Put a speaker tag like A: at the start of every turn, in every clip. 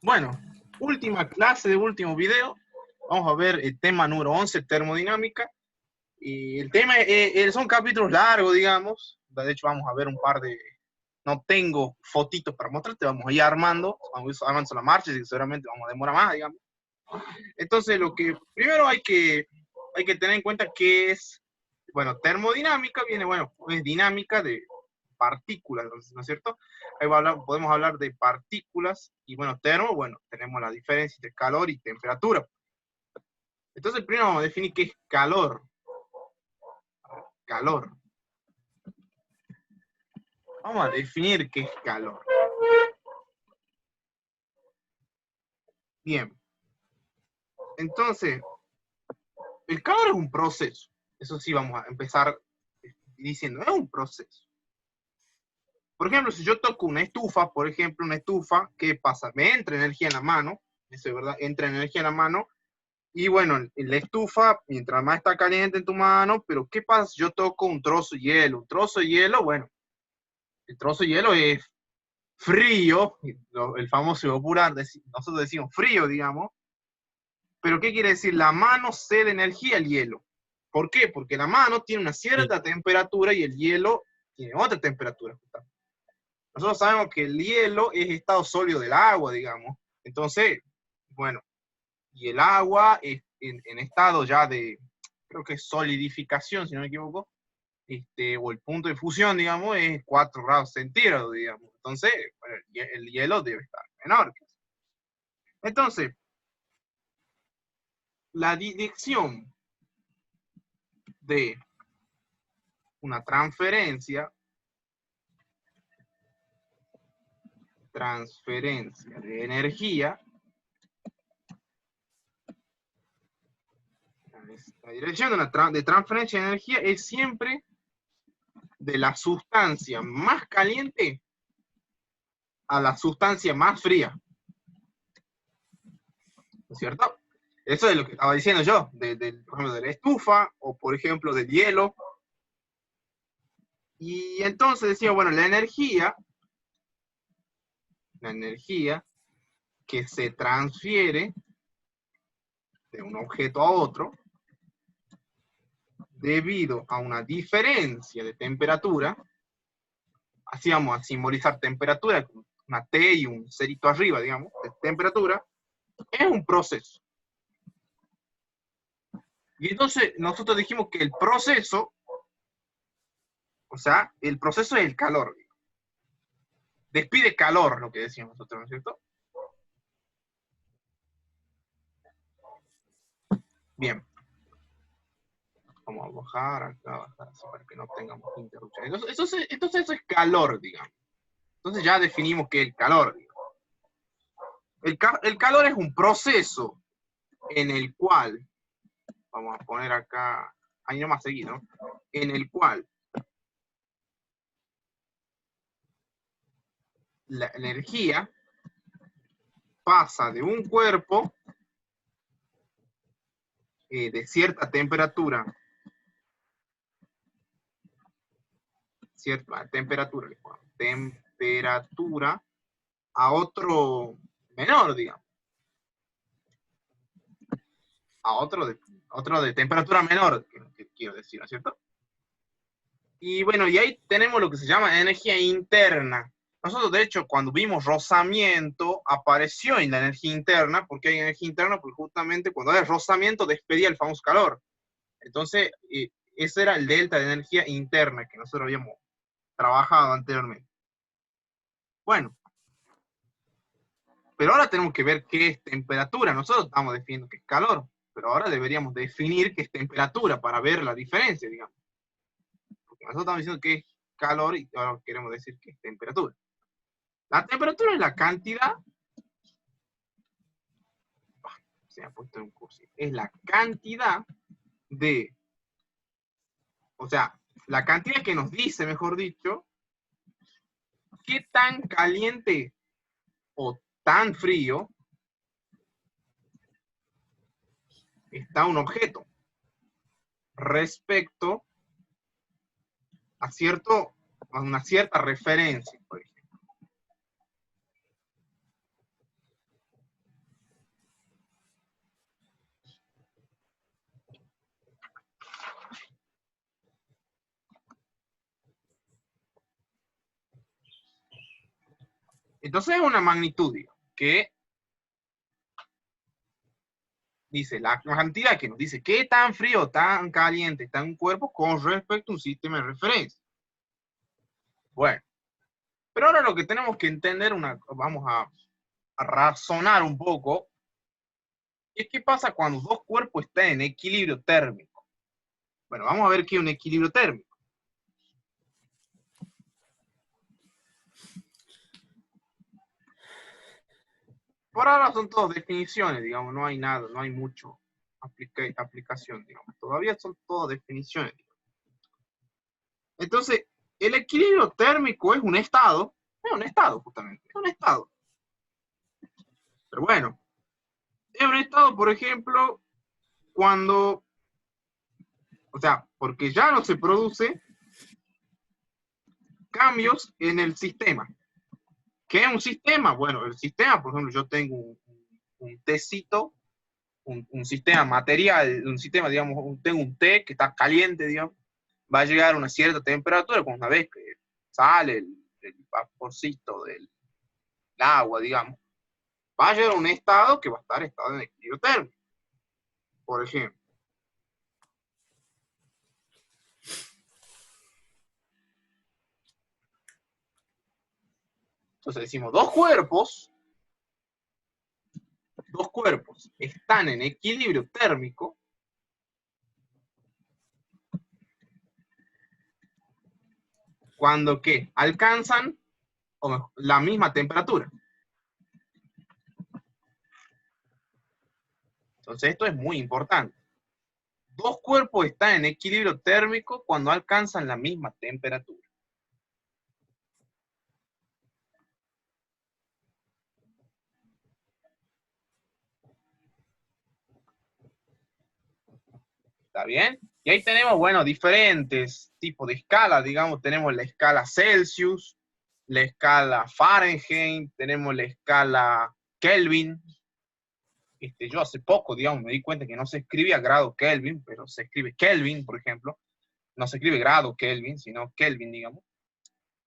A: Bueno, última clase de último video. Vamos a ver el tema número 11, termodinámica. Y el tema son capítulos largos, digamos. De hecho, vamos a ver un par de... No tengo fotitos para mostrarte, vamos a ir armando. Vamos armando la marcha, y seguramente vamos a demorar más, digamos. Entonces, lo que primero hay que tener en cuenta que es, bueno, termodinámica viene, bueno, es dinámica de partículas, ¿no es cierto? Ahí podemos hablar de partículas y, bueno, bueno, tenemos la diferencia entre calor y temperatura. Entonces, primero vamos a definir qué es calor. Calor. Vamos a definir qué es calor. Bien. Entonces, el calor es un proceso. Eso sí, vamos a empezar diciendo, es un proceso. Por ejemplo, si yo toco una estufa, ¿qué pasa? Me entra energía en la mano, eso es verdad, entra energía en la mano, y bueno, la estufa, mientras más está caliente en tu mano, pero ¿qué pasa si yo toco un trozo de hielo? Un trozo de hielo, bueno, el trozo de hielo es frío, el famoso evaporar, nosotros decimos frío, digamos, pero ¿qué quiere decir? La mano cede energía al hielo. ¿Por qué? Porque la mano tiene una cierta temperatura y el hielo tiene otra temperatura. Nosotros sabemos que el hielo es estado sólido del agua, digamos. Entonces, bueno, y el agua es en estado ya de, creo que es solidificación, si no me equivoco, o el punto de fusión, digamos, es 4 grados centígrados, digamos. Entonces, bueno, el hielo debe estar menor. Entonces, la dirección de una transferencia de energía, la dirección de transferencia de energía es siempre de la sustancia más caliente a la sustancia más fría. ¿No es cierto? Eso es lo que estaba diciendo yo, por ejemplo, de la estufa o, por ejemplo, del hielo. Y entonces decía, bueno, la energía que se transfiere de un objeto a otro debido a una diferencia de temperatura, así vamos a simbolizar temperatura con una T y un cerito arriba, digamos, de temperatura, es un proceso. Y entonces nosotros dijimos que el proceso, o sea, el proceso es el calor. Despide calor, lo que decíamos nosotros, ¿no es cierto? Bien. Vamos a bajar acá, así para que no tengamos interrupciones. Entonces eso es calor, digamos. Entonces ya definimos que el calor, digamos. El calor es un proceso en el cual, vamos a poner acá, ahí nomás seguido, ¿no? En el cual la energía pasa de un cuerpo de cierta temperatura a otro menor, digamos. A otro de temperatura menor, que quiero decir, ¿no es cierto? Y bueno, y ahí tenemos lo que se llama energía interna. Nosotros, de hecho, cuando vimos rozamiento, apareció en la energía interna. ¿Por qué hay energía interna? Porque justamente cuando hay rozamiento despedía el famoso calor. Entonces, ese era el delta de energía interna que nosotros habíamos trabajado anteriormente. Bueno, pero ahora tenemos que ver qué es temperatura. Nosotros estamos definiendo qué es calor, pero ahora deberíamos definir qué es temperatura para ver la diferencia, digamos. Porque nosotros estamos diciendo qué es calor y ahora queremos decir qué es temperatura. La temperatura es la cantidad, se ha puesto en un curso, es la cantidad de, o sea, la cantidad que nos dice, mejor dicho, qué tan caliente o tan frío está un objeto respecto a una cierta referencia, por ejemplo. Entonces es una magnitud, digamos, que dice la cantidad que nos dice qué tan frío, tan caliente está un cuerpo con respecto a un sistema de referencia. Bueno, pero ahora lo que tenemos que entender, vamos a razonar un poco, es qué pasa cuando dos cuerpos están en equilibrio térmico. Bueno, vamos a ver qué es un equilibrio térmico. Por ahora son todas definiciones, digamos, no hay nada, no hay mucho aplicación, digamos. Todavía son todas definiciones. Entonces, el equilibrio térmico es un estado justamente, es un estado. Pero bueno, es un estado, por ejemplo, cuando, o sea, porque ya no se produce cambios en el sistema. ¿Qué es un sistema? Bueno, el sistema, por ejemplo, yo tengo un tecito, un sistema material, un sistema, digamos, tengo un té que está caliente, digamos, va a llegar a una cierta temperatura, cuando una vez que sale el vaporcito del agua, digamos, va a llegar a un estado que va a estar estado en equilibrio térmico, por ejemplo. Entonces decimos, dos cuerpos están en equilibrio térmico cuando ¿qué? Alcanzan la misma temperatura. Entonces esto es muy importante. Dos cuerpos están en equilibrio térmico cuando alcanzan la misma temperatura. ¿Está bien? Y ahí tenemos, bueno, diferentes tipos de escalas, digamos, tenemos la escala Celsius, la escala Fahrenheit, tenemos la escala Kelvin. Yo hace poco, digamos, me di cuenta que no se escribía grado Kelvin, pero se escribe Kelvin, por ejemplo. No se escribe grado Kelvin, sino Kelvin, digamos.
B: Acá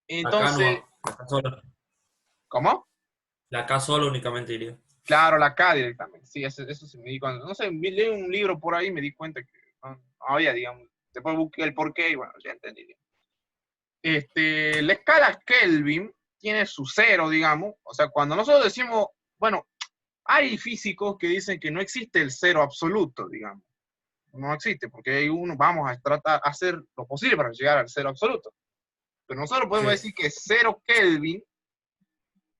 A: Entonces,
B: no, acá solo,
A: ¿cómo?
B: la acá solo únicamente iría.
A: Claro, la K directamente. Sí, eso se me di cuenta. No sé, leí un libro por ahí y me di cuenta que no había, digamos. Después busqué el porqué y bueno, ya entendí. La escala Kelvin tiene su cero, digamos. O sea, cuando nosotros decimos, bueno, hay físicos que dicen que no existe el cero absoluto, digamos. No existe, porque hay uno, vamos a tratar a hacer lo posible para llegar al cero absoluto. Pero nosotros podemos
B: Sí.
A: decir que 0 Kelvin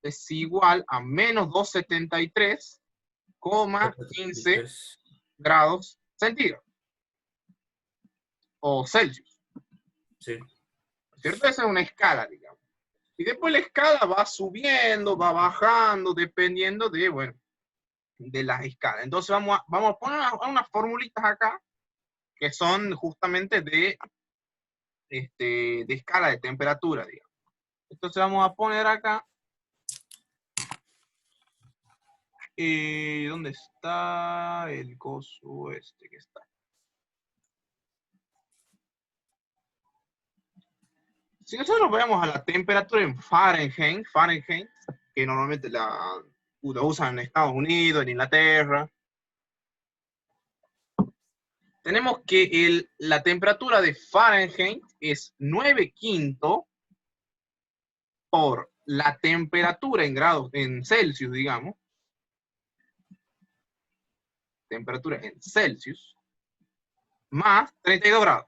A: es igual a menos 273,15
B: 273.
A: grados centígrados o Celsius,
B: Sí.
A: ¿cierto? Esa es una escala, digamos. Y después la escala va subiendo, va bajando, dependiendo de, bueno, de las escalas. Entonces vamos a poner unas formulitas acá que son justamente de escala de temperatura, digamos. Entonces vamos a poner acá, ¿dónde está el coso que está? Si nosotros vemos a la temperatura en Fahrenheit, que normalmente la usan en Estados Unidos, en Inglaterra, tenemos que la temperatura de Fahrenheit es 9 quinto por la temperatura en grados, en Celsius, digamos, temperatura en Celsius, más 32 grados.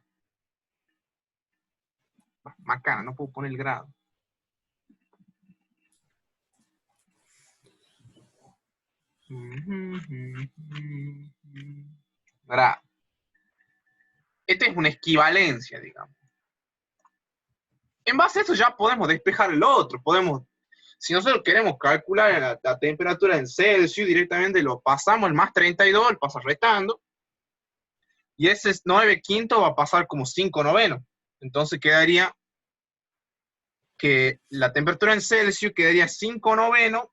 A: Más cara, no puedo poner el grado. Grado. Esta es una equivalencia, digamos. En base a eso ya podemos despejar el otro. Si nosotros queremos calcular la temperatura en Celsius, directamente lo pasamos el más 32, lo pasa restando, y ese 9 quinto va a pasar como 5 novenos. Entonces quedaría que la temperatura en Celsius quedaría 5 novenos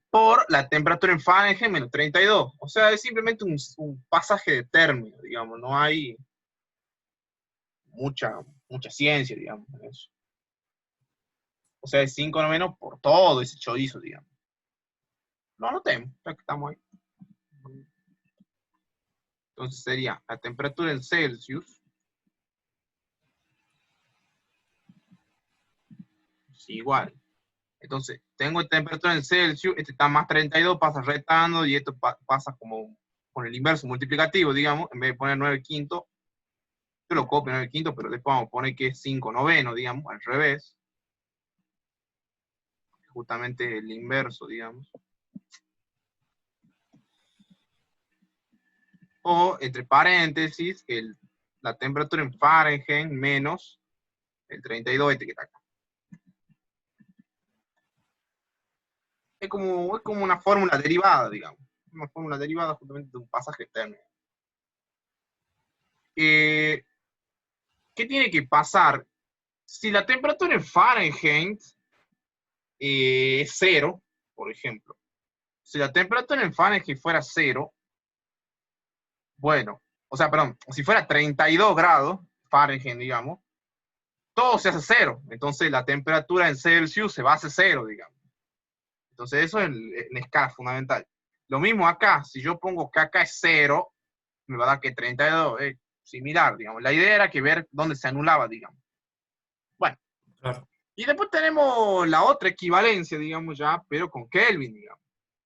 A: por la temperatura en Fahrenheit menos 32. O sea, es simplemente un pasaje de término, digamos, no hay mucha ciencia, digamos, en eso. O sea, es 5 novenos por todo ese chorizo, digamos. Lo anotemos, ya que estamos ahí. Entonces sería la temperatura en Celsius. Sí, igual. Entonces, tengo temperatura en Celsius, este está más 32, pasa retando, y esto pasa como con el inverso multiplicativo, digamos, en vez de poner 9 quintos, yo lo copio 9 quintos, pero después vamos a poner que es 5 novenos, digamos, al revés. Justamente el inverso, digamos. O, entre paréntesis, la temperatura en Fahrenheit menos el 32 este que está acá. Es como una fórmula derivada, digamos. Una fórmula derivada justamente de un pasaje térmico. ¿Qué tiene que pasar? Si la temperatura en Fahrenheit es 0, por ejemplo. Si la temperatura en Fahrenheit fuera 0, bueno, o sea, perdón, si fuera 32 grados Fahrenheit, digamos, todo se hace 0. Entonces la temperatura en Celsius se va a hacer 0, digamos. Entonces eso es en escala fundamental. Lo mismo acá, si yo pongo que acá es 0, me va a dar que 32 es similar, digamos. La idea era que ver dónde se anulaba, digamos. Bueno.
B: Claro.
A: Y después tenemos la otra equivalencia, digamos, ya, pero con Kelvin, digamos.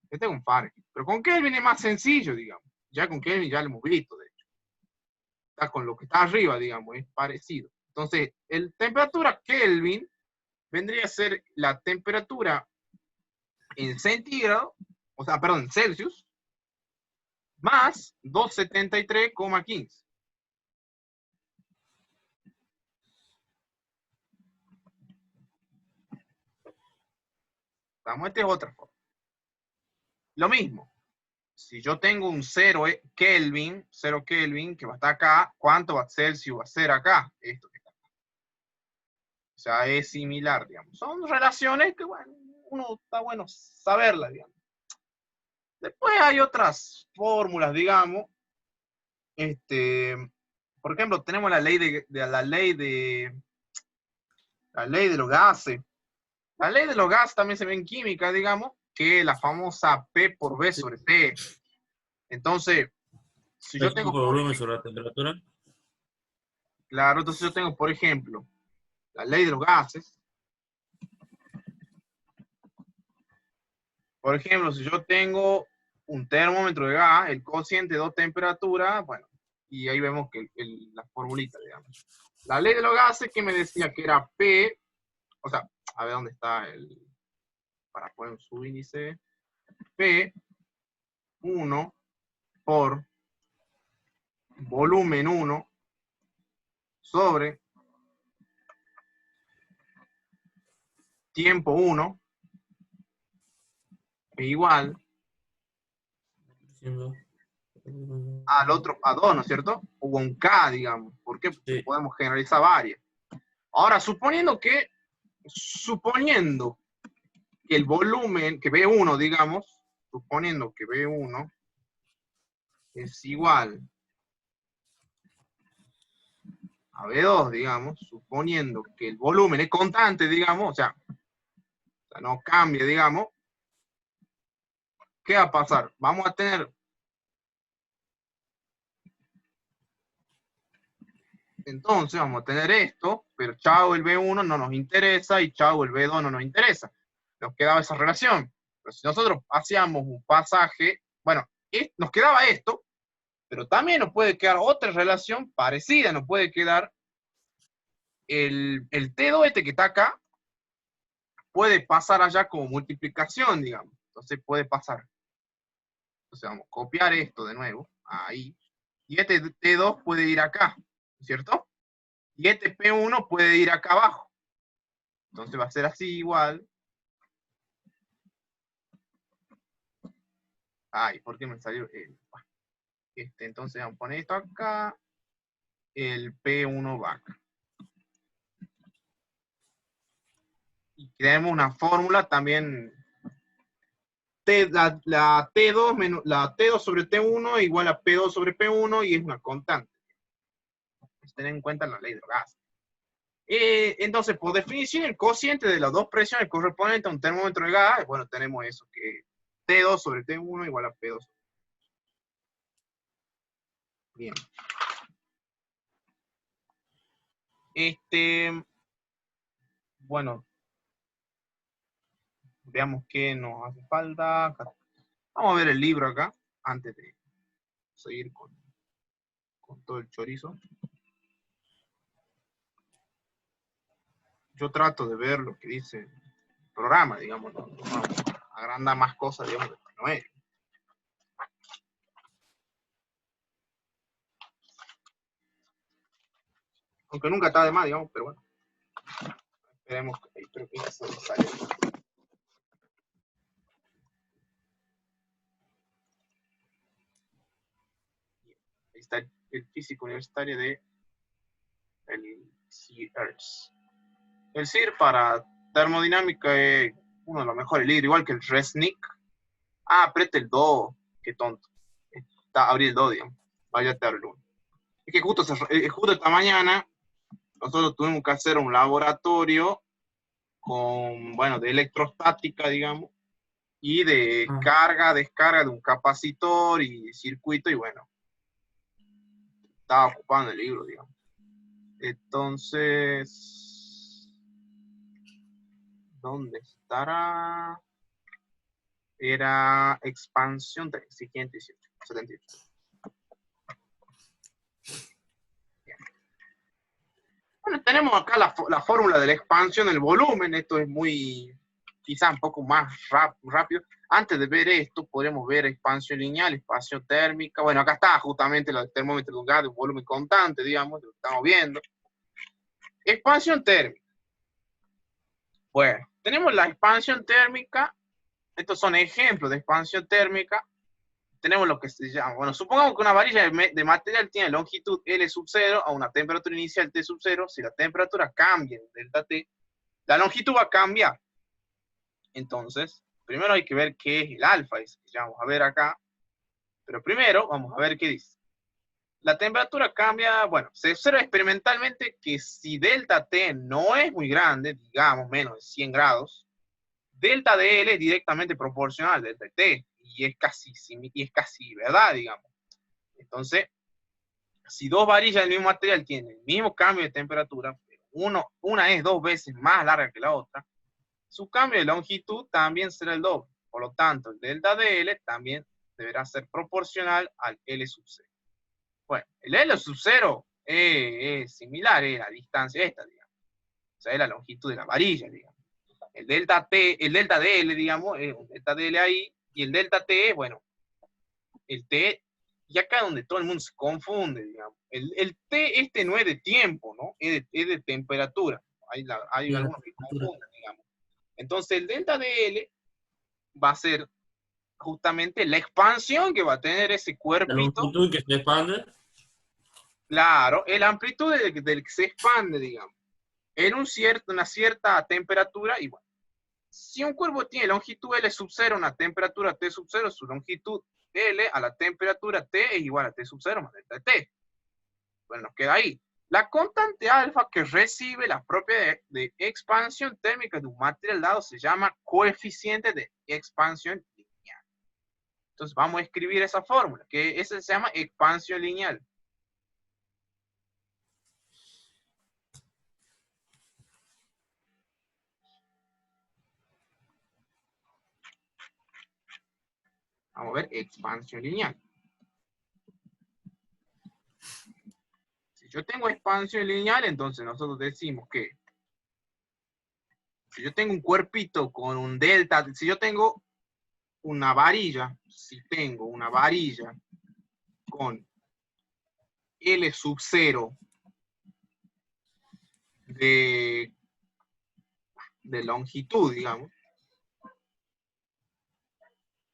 A: Este es un Fahrenheit. Pero con Kelvin es más sencillo, digamos. Ya con Kelvin ya lo hemos visto, de hecho. Está con lo que está arriba, digamos, es parecido. Entonces, la temperatura Kelvin vendría a ser la temperatura en centígrado, o sea, perdón, en Celsius, más 273,15. Vamos, esta es otra forma. Lo mismo. Si yo tengo un 0 Kelvin, que va a estar acá, ¿cuánto va Celsius va a ser acá? Esto que está acá. O sea, es similar, digamos. Son relaciones que, bueno, uno está bueno saberlas, digamos. Después hay otras fórmulas, digamos. Por ejemplo, tenemos la ley de los gases. La ley de los gases también se ve en química, digamos, que es la famosa P por B sobre T. Entonces, si yo tengo...
B: El volumen sobre la temperatura.
A: Claro, entonces yo tengo, por ejemplo, la ley de los gases. Por ejemplo, si yo tengo un termómetro de gas, el cociente de dos temperaturas, bueno, y ahí vemos que la formulita, digamos. La ley de los gases que me decía que era P, o sea, a ver dónde está para poner un subíndice, P1 por volumen 1 sobre tiempo 1 es igual al otro, a 2, ¿no es cierto? O un K, digamos. ¿Por qué? Porque
B: Sí.
A: podemos generalizar varias. Ahora, suponiendo que el volumen, que B1, digamos, suponiendo que B1 es igual a B2, digamos, suponiendo que el volumen es constante, digamos, o sea no cambia, digamos, ¿qué va a pasar? Vamos a tener... Entonces vamos a tener esto, pero chao el B1 no nos interesa y chao el B2 no nos interesa. Nos quedaba esa relación. Pero si nosotros hacíamos un pasaje, bueno, nos quedaba esto, pero también nos puede quedar otra relación parecida, nos puede quedar el T2 este que está acá, puede pasar allá como multiplicación, digamos. Entonces puede pasar. Entonces vamos a copiar esto de nuevo, ahí. Y este T2 puede ir acá, ¿cierto? Y este P1 puede ir acá abajo. Entonces va a ser así igual. Ay, ¿por qué me salió? Entonces vamos a poner esto acá. El P1 va acá. Y tenemos una fórmula también. La T2 sobre T1 igual a P2 sobre P1 y es una constante. Tener en cuenta la ley de los gases. Entonces, por definición, el cociente de las dos presiones correspondiente a un termómetro de gas, bueno, tenemos eso, que T2 sobre T1 igual a P2. Bien. Bueno, veamos qué nos hace falta. Vamos a ver el libro acá, antes de seguir con todo el chorizo. Yo trato de ver lo que dice el programa, digamos, no agranda más cosas, digamos, de lo que no es. Aunque nunca está de más, digamos, pero bueno. Esperemos que espero que eso salga. Ahí está el físico universitario de el CIRS. El CIR para termodinámica es uno de los mejores libros, igual que el Resnick. Aprieta el 2, qué tonto. Abrí el 2, digamos. Vaya a abrir el 1. Es que justo esta mañana nosotros tuvimos que hacer un laboratorio bueno, de electrostática, digamos, y de carga, descarga de un capacitor y circuito, y bueno, estaba ocupando el libro, digamos. Entonces, ¿dónde estará? Era expansión siguiente, 78. Bueno, tenemos acá la fórmula de la expansión del volumen. Esto es quizás un poco más rápido. Antes de ver esto, podemos ver expansión lineal, expansión térmica. Bueno, acá está justamente el termómetro de un gas de un volumen constante, digamos, lo estamos viendo. Expansión térmica. Bueno, tenemos la expansión térmica. Estos son ejemplos de expansión térmica. Tenemos lo que se llama, bueno, supongamos que una varilla de material tiene longitud L sub 0 a una temperatura inicial T sub 0. Si la temperatura cambia en delta T, la longitud va a cambiar. Entonces, primero hay que ver qué es el alfa, ya vamos a ver acá. Pero primero, vamos a ver qué dice. La temperatura cambia, bueno, se observa experimentalmente que si delta T no es muy grande, digamos menos de 100 grados, delta DL es directamente proporcional a delta T. Y es casi verdad, digamos. Entonces, si dos varillas del mismo material tienen el mismo cambio de temperatura, pero una es 2 veces más larga que la otra, su cambio de longitud también será el doble. Por lo tanto, el delta de L también deberá ser proporcional al L sub 0. Bueno, el L sub 0 es similar, es la distancia esta, digamos. O sea, es la longitud de la varilla, digamos. El delta de L, digamos, es un delta de L ahí, y el delta T, bueno, el T, y acá es donde todo el mundo se confunde, digamos. El T no es de tiempo, ¿no? Es de temperatura. Hay algunos que confunden, digamos. Entonces el delta de L va a ser justamente la expansión que va a tener ese cuerpito.
B: La longitud que se expande.
A: Claro, la amplitud del que se expande, digamos, en una cierta temperatura. Y bueno, si un cuerpo tiene longitud L sub 0, una temperatura T sub 0, su longitud L a la temperatura T es igual a T sub 0 más delta T. Bueno, nos queda ahí. La constante alfa que recibe las propiedades de expansión térmica de un material dado se llama coeficiente de expansión lineal. Entonces vamos a escribir esa fórmula, que esa se llama expansión lineal. Vamos a ver, expansión lineal. Si yo tengo expansión lineal, entonces nosotros decimos que si yo tengo un cuerpito con un delta, si yo tengo una varilla, con L sub 0 de longitud, digamos,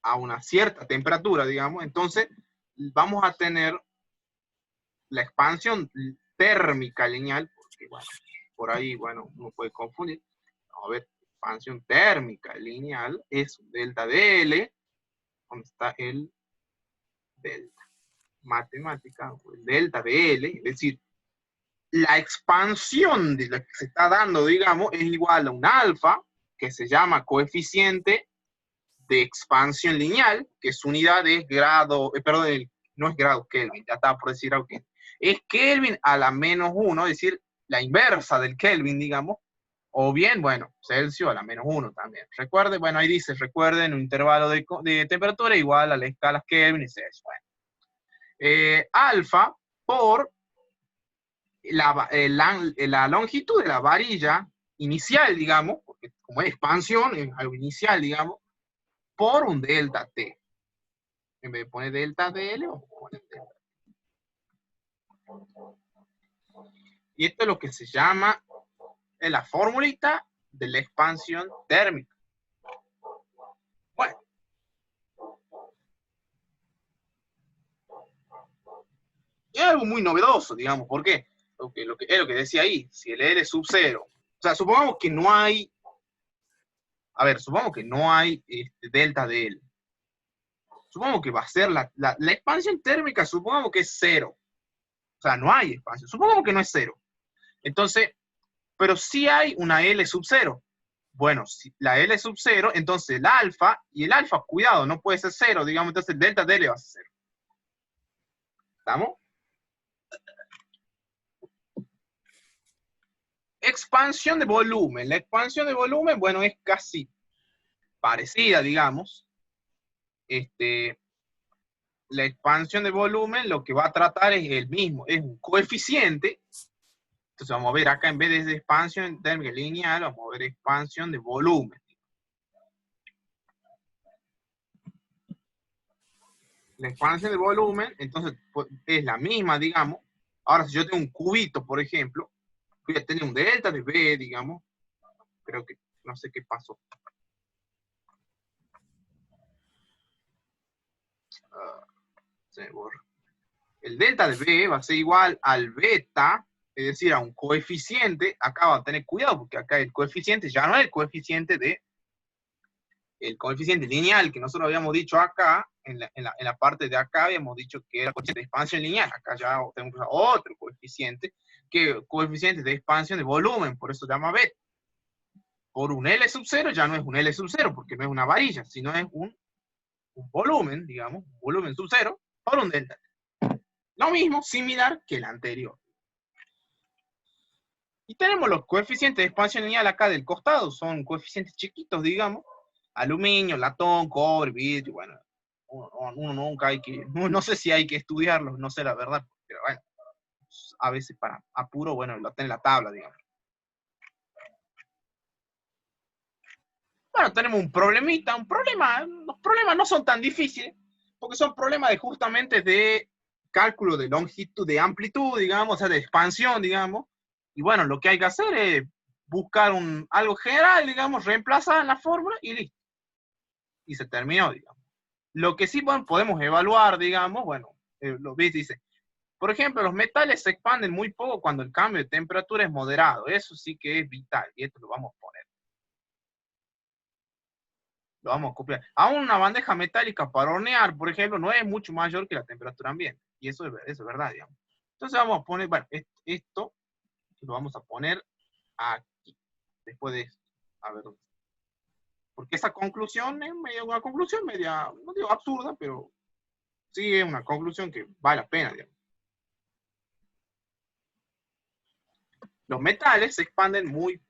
A: a una cierta temperatura, digamos, entonces vamos a tener la expansión térmica lineal, porque bueno, por ahí, bueno, uno puede confundir. Vamos a ver, expansión térmica lineal es delta de L, donde está el delta matemática, el delta de L, es decir, la expansión de lo que se está dando, digamos, es igual a un alfa, que se llama coeficiente de expansión lineal, que su unidad es grado, perdón, no es grado Kelvin, ya estaba por decir algo que es Kelvin a la -1, es decir, la inversa del Kelvin, digamos, o bien, bueno, Celsius a la -1 también. Recuerde, bueno, ahí dice, recuerden, un intervalo de temperatura igual a la escala Kelvin y Celsius. Bueno. Alfa por la longitud de la varilla inicial, digamos, porque como es expansión, es algo inicial, digamos, por un delta T. En vez de poner delta DL, vamos a poner delta. Y esto es lo que se llama la formulita de la expansión térmica. Bueno. Es algo muy novedoso, digamos. ¿Por qué? Es lo que decía ahí. Si el L es sub 0. O sea, supongamos que no hay. A ver, supongamos que no hay delta de L. Supongamos que va a ser la expansión térmica, supongamos que es 0. O sea, no hay expansión. Supongamos que no es 0. Entonces, pero sí hay una L sub 0. Bueno, si la L sub 0, entonces el alfa, y el alfa, cuidado, no puede ser 0, digamos, entonces el delta de L va a ser 0. ¿Estamos? Expansión de volumen. La expansión de volumen, bueno, es casi parecida, digamos. La expansión de volumen lo que va a tratar es el mismo, es un coeficiente. Entonces vamos a ver acá, en vez de expansión térmica lineal, vamos a ver expansión de volumen. La expansión de volumen, entonces, es la misma, digamos. Ahora, si yo tengo un cubito, por ejemplo, voy a tener un delta de B, digamos. Creo que, no sé qué pasó. Se me borra. El delta de B va a ser igual al beta, es decir, a un coeficiente. Acá va a tener cuidado, porque acá el coeficiente ya no es el coeficiente lineal que nosotros habíamos dicho acá, en la parte de acá habíamos dicho que era el coeficiente de expansión lineal. Acá ya tenemos otro coeficiente, que coeficiente de expansión de volumen, por eso se llama beta. Por un L sub 0 ya no es un L sub 0, porque no es una varilla, sino es un volumen, digamos, un volumen sub 0, por un delta. Lo mismo, similar que el anterior. Y tenemos los coeficientes de expansión lineal acá del costado, son coeficientes chiquitos, digamos, aluminio, latón, cobre, vidrio, bueno, uno nunca hay que, no sé si hay que estudiarlos, no sé la verdad, pero bueno, a veces para apuro, bueno, lo tengo en la tabla, digamos. Bueno, tenemos un problemita, los problemas no son tan difíciles, porque son problemas justamente de cálculo de longitud, de amplitud, digamos, o sea, de expansión, digamos. Y bueno, lo que hay que hacer es buscar algo general, digamos, reemplazar en la fórmula y listo. Y se terminó, digamos. Lo que sí podemos evaluar, digamos, bueno, lo ves, dice, por ejemplo, los metales se expanden muy poco cuando el cambio de temperatura es moderado. Eso sí que es vital, y esto lo vamos a poner. Lo vamos a copiar. Aún una bandeja metálica para hornear, por ejemplo, no es mucho mayor que la temperatura ambiente. Y eso es verdad, digamos. Entonces vamos a poner, bueno, esto lo vamos a poner aquí. Después de esto. A ver. Porque esa conclusión es una conclusión media, no digo absurda, pero sí es una conclusión que vale la pena, digamos. Los metales se expanden muy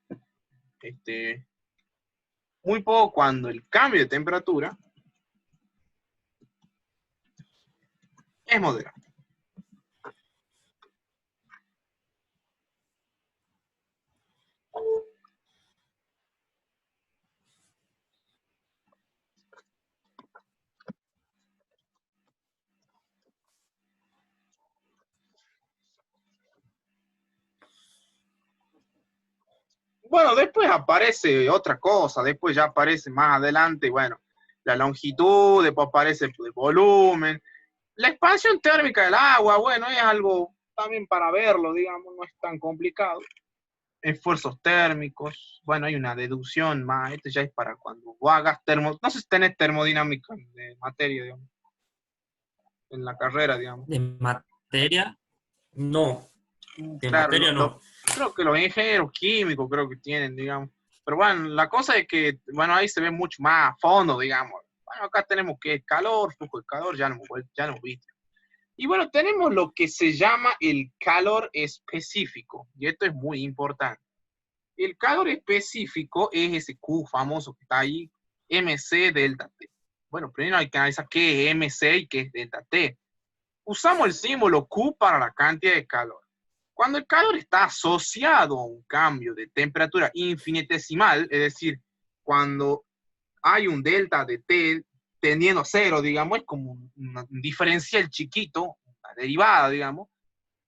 A: poco cuando el cambio de temperatura es moderado. Bueno, después aparece otra cosa, después ya aparece más adelante, bueno, la longitud, después aparece el volumen. La expansión térmica del agua, bueno, es algo también para verlo, digamos, no es tan complicado. Esfuerzos térmicos, bueno, hay una deducción más, esto ya es para cuando hagas no sé si tenés termodinámica de materia, digamos, en la carrera, digamos.
B: De materia, no. De
A: Claro,
B: materia no.
A: creo que los ingenieros químicos creo que tienen, digamos. Pero bueno, la cosa es que, bueno, ahí se ve mucho más a fondo, digamos. Bueno, acá tenemos que el calor, flujo de calor, ya lo hemos visto. Y bueno, tenemos lo que se llama el calor específico, y esto es muy importante. El calor específico es ese Q famoso que está ahí, MC delta T. Bueno, primero hay que analizar qué es MC y qué es delta T. Usamos el símbolo Q para la cantidad de calor. Cuando el calor está asociado a un cambio de temperatura infinitesimal, es decir, cuando hay un delta de T tendiendo a cero, digamos, es como un diferencial chiquito, una derivada, digamos,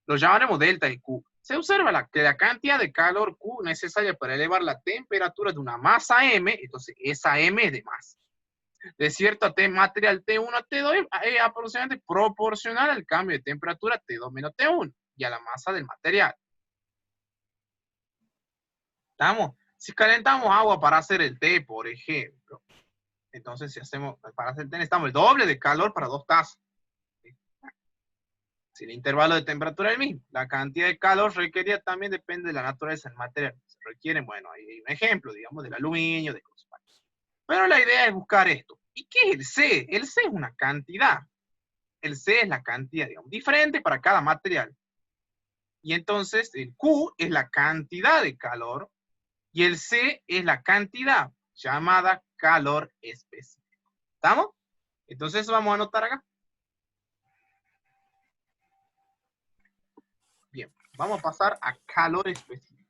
A: lo llamaremos delta de Q. Se observa que la cantidad de calor Q necesaria para elevar la temperatura de una masa M, entonces esa M es de masa, de cierto material T1 a T2 es aproximadamente proporcional al cambio de temperatura T2 menos T1 y a la masa del material. ¿Estamos? Si calentamos agua para hacer el té, por ejemplo, entonces si hacemos, para hacer el té necesitamos el doble de calor para 2 tazas. Si el intervalo de temperatura es el mismo, la cantidad de calor requerida también depende de la naturaleza del material. Se requieren, bueno, hay un ejemplo, digamos, del aluminio, de cosas. Pero la idea es buscar esto. ¿Y qué es el C? El C es una cantidad. El C es la cantidad, digamos, diferente para cada material. Y entonces el Q es la cantidad de calor y el C es la cantidad llamada calor específico. ¿Estamos? Entonces vamos a anotar acá. Bien, vamos a pasar a calor específico.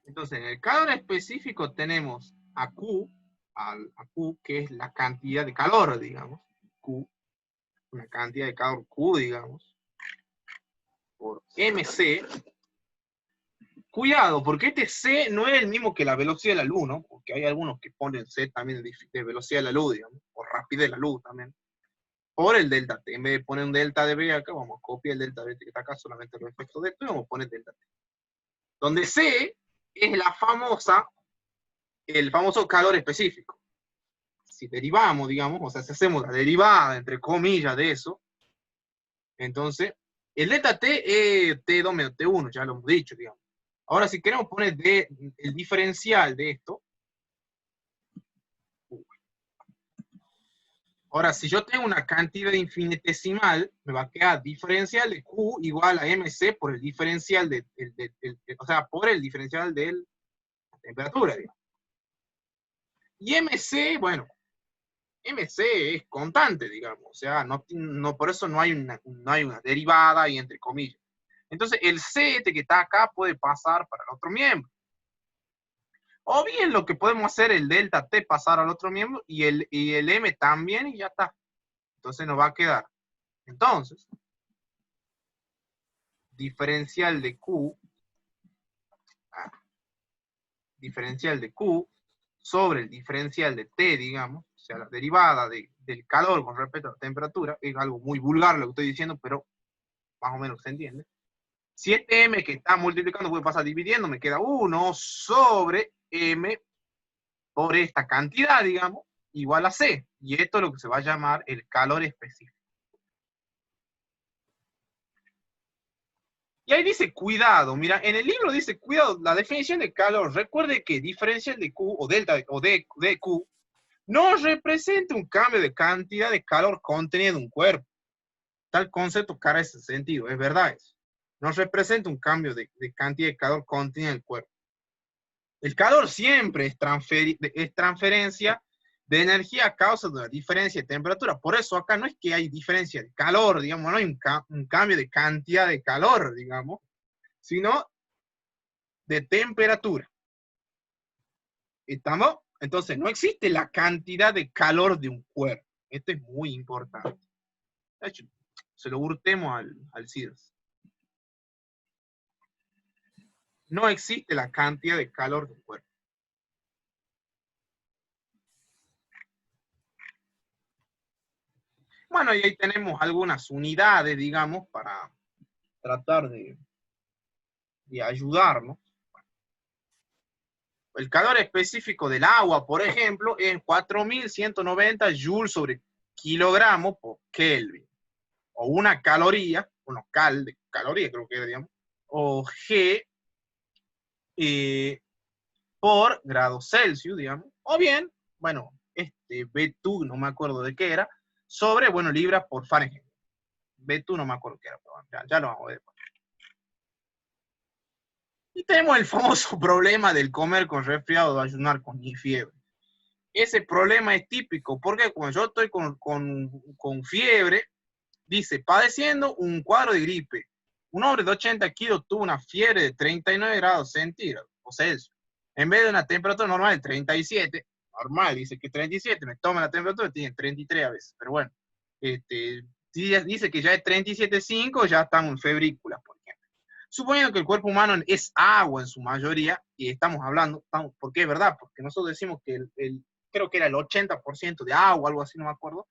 A: Entonces, en el calor específico tenemos a Q, que es la cantidad de calor, digamos. Q, una cantidad de calor Q, digamos, por MC. Cuidado, porque este C no es el mismo que la velocidad de la luz, ¿no? Porque hay algunos que ponen C también de velocidad de la luz, digamos, o rapidez de la luz también. Por el delta T. En vez de poner un delta de B acá, vamos a copiar el delta B que está acá, solamente los efectos de esto, y vamos a poner delta T. Donde C es el famoso calor específico. Si derivamos, digamos, o sea, si hacemos la derivada, entre comillas, de eso, entonces, el delta T es T2 menos T1, ya lo hemos dicho, digamos. Ahora, si queremos poner el diferencial de esto, ahora, si yo tengo una cantidad infinitesimal, me va a quedar diferencial de Q igual a MC por el diferencial o sea, por el diferencial de la temperatura, digamos. Y MC, bueno, MC es constante, digamos, o sea, por eso no hay una derivada ahí entre comillas. Entonces, el C que está acá puede pasar para el otro miembro. O bien lo que podemos hacer, el delta T pasar al otro miembro y el M también y ya está. Entonces nos va a quedar. Entonces, diferencial de Q sobre el diferencial de T, digamos, o sea, la derivada del calor con respecto a la temperatura, es algo muy vulgar lo que estoy diciendo, pero más o menos se entiende. Si este M que está multiplicando puede pasar dividiendo, me queda 1 sobre M por esta cantidad, digamos, igual a C. Y esto es lo que se va a llamar el calor específico. Y ahí dice cuidado, mira, en el libro dice cuidado, la definición de calor, recuerde que diferencial de Q o delta o de Q no representa un cambio de cantidad de calor contenido en un cuerpo. Tal concepto carece ese sentido, es verdad eso. No representa un cambio de cantidad de calor contenido en el cuerpo. El calor siempre es transferencia de energía a causa de una diferencia de temperatura. Por eso acá no es que hay diferencia de calor, digamos, no hay un cambio de cantidad de calor, digamos, sino de temperatura. ¿Estamos? Entonces, no existe la cantidad de calor de un cuerpo. Esto es muy importante. De hecho, se lo hurtemos al CIRS. No existe la cantidad de calor del cuerpo. Bueno, y ahí tenemos algunas unidades, digamos, para tratar de ayudarnos. El calor específico del agua, por ejemplo, es 4.190 joules sobre kilogramo por Kelvin. O una caloría, bueno, de caloría creo que era, digamos, o G por grado Celsius, digamos. O bien, bueno, B2, no me acuerdo de qué era, sobre, bueno, libras por Fahrenheit. B2 no me acuerdo qué era, pero ya lo vamos a ver. Y tenemos el famoso problema del comer con resfriado, de ayunar con fiebre. Ese problema es típico, porque cuando yo estoy con fiebre, dice, padeciendo un cuadro de gripe. Un hombre de 80 kilos tuvo una fiebre de 39 grados centígrados, o Celsius, en vez de una temperatura normal de 37, normal, dice que 37, me toma la temperatura, tiene 33 a veces, pero bueno, si dice que ya es 37,5, ya estamos en febrículas, por ejemplo. Suponiendo que el cuerpo humano es agua en su mayoría, y estamos hablando, porque es verdad, porque nosotros decimos que creo que era el 80% de agua, algo así, no me acuerdo,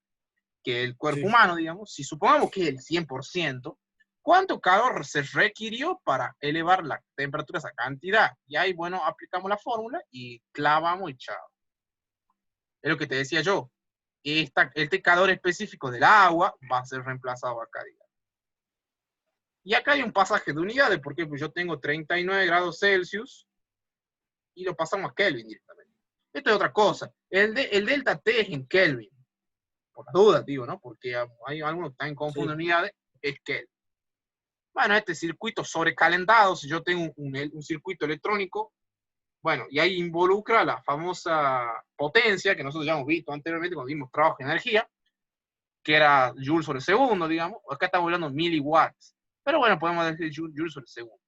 A: que el cuerpo humano, digamos, si supongamos que es el 100%, ¿cuánto calor se requirió para elevar la temperatura a esa cantidad? Y ahí, bueno, aplicamos la fórmula y clavamos y chao. Es lo que te decía yo. Este calor específico del agua va a ser reemplazado acá, digamos. Y acá hay un pasaje de unidades, porque pues yo tengo 39 grados Celsius y lo pasamos a Kelvin directamente. Esto es otra cosa. El delta T es en Kelvin. Por las dudas, digo, ¿no? Porque hay algunos que están confundiendo unidades, es Kelvin. Bueno, este circuito sobrecalentado, si yo tengo un circuito electrónico, bueno, y ahí involucra la famosa potencia que nosotros ya hemos visto anteriormente cuando vimos trabajo de energía, que era joules sobre segundo, digamos. Acá estamos hablando de miliwatts. Pero bueno, podemos decir joules sobre segundo.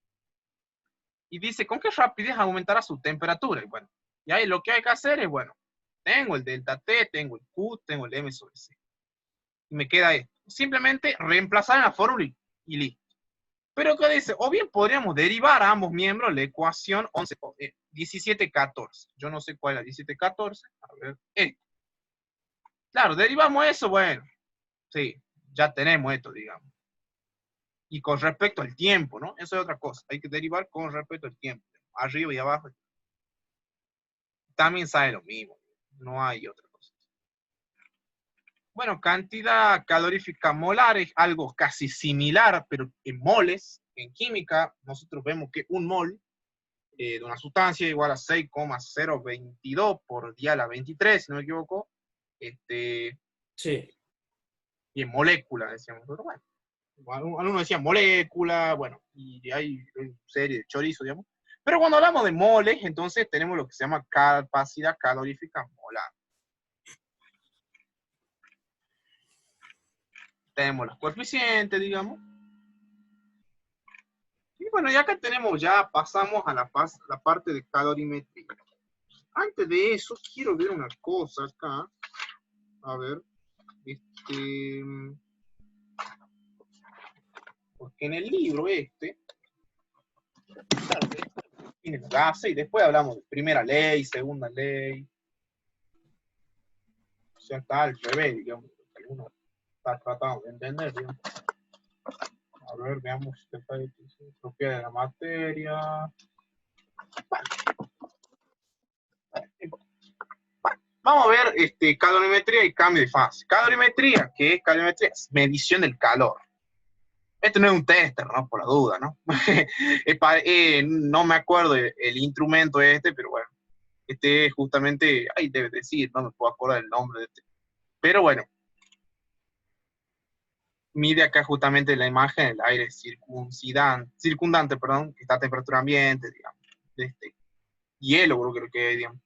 A: Y dice, ¿con qué rapidez aumentará su temperatura? Y bueno, y ahí lo que hay que hacer es, bueno, tengo el delta T, tengo el Q, tengo el M sobre C. Y me queda esto. Simplemente reemplazar en la fórmula y listo. Pero ¿qué dice? O bien podríamos derivar a ambos miembros la ecuación 1714. Yo no sé cuál es la 1714. A ver, claro, derivamos eso, bueno. Sí, ya tenemos esto, digamos. Y con respecto al tiempo, ¿no? Eso es otra cosa. Hay que derivar con respecto al tiempo. Arriba y abajo. También sale lo mismo. No hay otra cosa. Bueno, cantidad calorífica molar es algo casi similar, pero en moles. En química, nosotros vemos que un mol de una sustancia es igual a 6,022 por día a la 23, si no me equivoco.
B: Sí.
A: Y en molécula, decíamos nosotros. Bueno, algunos decían molécula, bueno, y hay una serie de chorizos, digamos. Pero cuando hablamos de moles, entonces tenemos lo que se llama capacidad calorífica molar. Tenemos los coeficientes, digamos. Y bueno, ya que tenemos, ya pasamos a la parte de calorimetría. Antes de eso, quiero ver una cosa acá. A ver. Porque en el libro claro, tiene la base y después hablamos de primera ley, segunda ley. O sea, está al revés, digamos. Uno está tratando de entender, digamos. A ver, veamos propiedad de la materia. Vamos a ver calorimetría y cambio de fase. Calorimetría, ¿qué es calorimetría? Es medición del calor. Este no es un tester, ¿no? Por la duda, ¿no? No me acuerdo el instrumento pero bueno. Este es justamente, ahí debe decir, no me puedo acordar el nombre de este. Pero bueno. Mide acá justamente la imagen del aire circundante, perdón, que está a temperatura ambiente, digamos. Hielo, creo que digamos.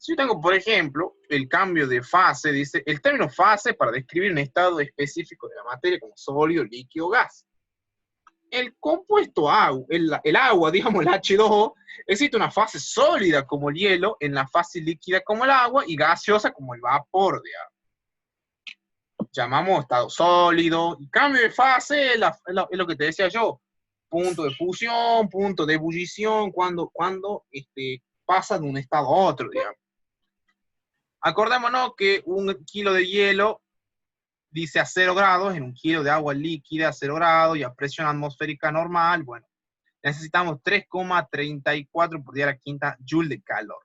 A: Si yo tengo, por ejemplo, el cambio de fase, dice, el término fase para describir un estado específico de la materia como sólido, líquido o gas. El compuesto agua, el agua, digamos el H2O, existe una fase sólida como el hielo, en la fase líquida como el agua y gaseosa como el vapor de agua. llamamos estado sólido, y cambio de fase es lo que te decía yo, punto de fusión, punto de ebullición, cuando pasa de un estado a otro, digamos. Acordémonos que un kilo de hielo dice a 0 grados, en un kilo de agua líquida a 0 grados y a presión atmosférica normal, bueno, necesitamos 3,34 por 10⁵ joule de calor.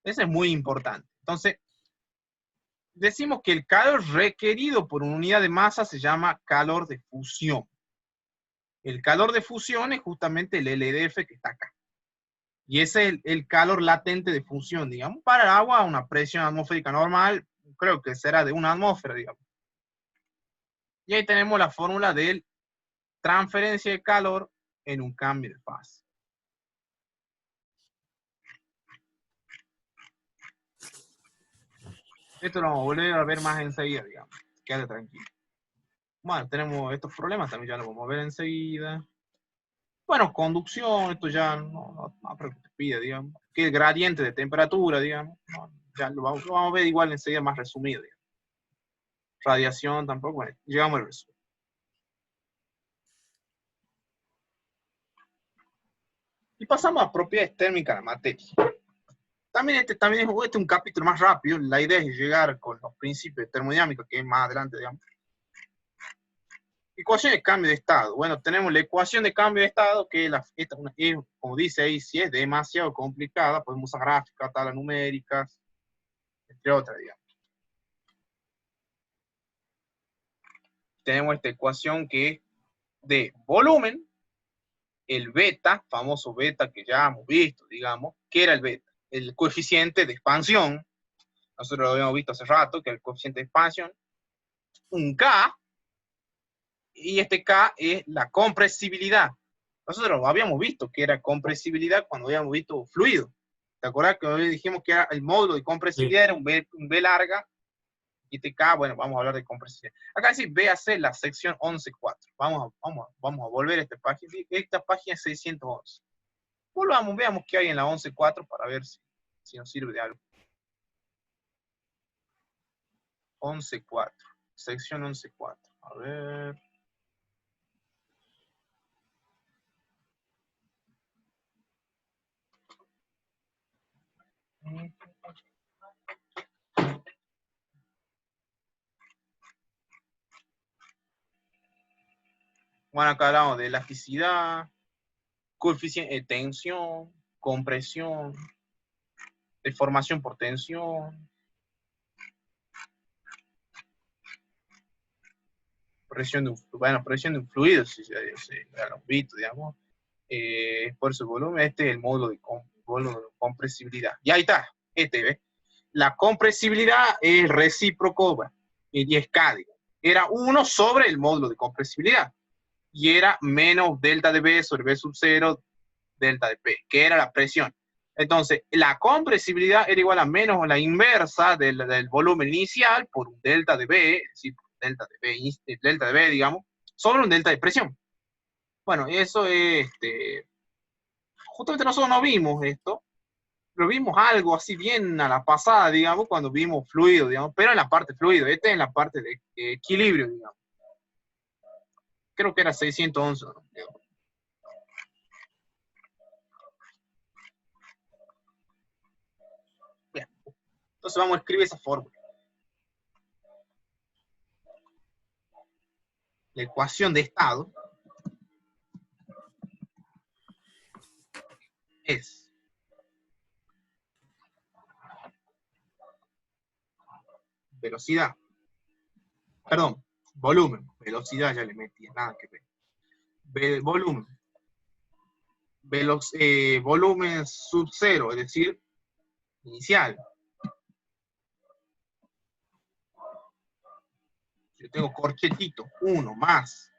A: Eso es muy importante. Entonces, decimos que el calor requerido por una unidad de masa se llama calor de fusión. El calor de fusión es justamente el LDF que está acá. Y ese es el calor latente de fusión, digamos. Para el agua, una presión atmosférica normal, creo que será de 1 atmósfera, digamos. Y ahí tenemos la fórmula de transferencia de calor en un cambio de fase. Esto lo vamos a volver a ver más enseguida, digamos. Quédate tranquilo. Bueno, tenemos estos problemas, también ya lo vamos a ver enseguida. Bueno, conducción, esto ya no creo que te pide, digamos. Que el gradiente de temperatura, digamos. No, ya lo vamos a ver igual enseguida más resumido, digamos. Radiación tampoco, bueno, llegamos al resumen. Y pasamos a propiedades térmicas de la materia. También este es un capítulo más rápido. La idea es llegar con los principios de termodinámica, que es más adelante, digamos. Ecuación de cambio de estado. Bueno, tenemos la ecuación de cambio de estado, que como dice ahí, si es demasiado complicada, podemos usar gráficas, tablas numéricas, entre otras, digamos. Tenemos esta ecuación que es de volumen, el beta, famoso beta que ya hemos visto, digamos. ¿Qué era el beta? El coeficiente de expansión. Nosotros lo habíamos visto hace rato, que es el coeficiente de expansión. Un K, y este K es la compresibilidad. Nosotros habíamos visto que era compresibilidad cuando habíamos visto fluido. ¿Te acuerdas que hoy dijimos que era el módulo de compresibilidad? Sí. Era un B larga, y este K, bueno, vamos a hablar de compresibilidad. Acá dice véase la sección 11.4. Vamos a volver a esta página. Esta página es 611. Volvamos, veamos qué hay en la 11.4 para ver si nos sirve de algo. 11.4. Sección 11.4. A ver. Bueno, acá hablamos de elasticidad, coeficiente de tensión, compresión, deformación por tensión, presión de un fluido, si ya lo han visto, digamos. Esfuerzo de volumen, este es el módulo de compresibilidad. Y ahí está, ¿ves? La compresibilidad es recíproco, y es K, digamos. Era 1 sobre el módulo de compresibilidad. Y era menos delta de B sobre B sub 0 delta de P, que era la presión. Entonces, la compresibilidad era igual a menos la inversa del volumen inicial por un delta de B, es decir, delta de B, digamos, sobre un delta de presión. Bueno, eso es, justamente nosotros no vimos esto, pero vimos algo así bien a la pasada, digamos, cuando vimos fluido, digamos, pero en la parte fluido, este en la parte de equilibrio, digamos. Creo que era 611, ¿no? Bien. Entonces vamos a escribir esa fórmula. La ecuación de estado es velocidad, perdón, volumen, velocidad ya le metí, nada que ver. Volumen. Volumen sub 0, es decir, inicial. Yo tengo corchetito, 1 más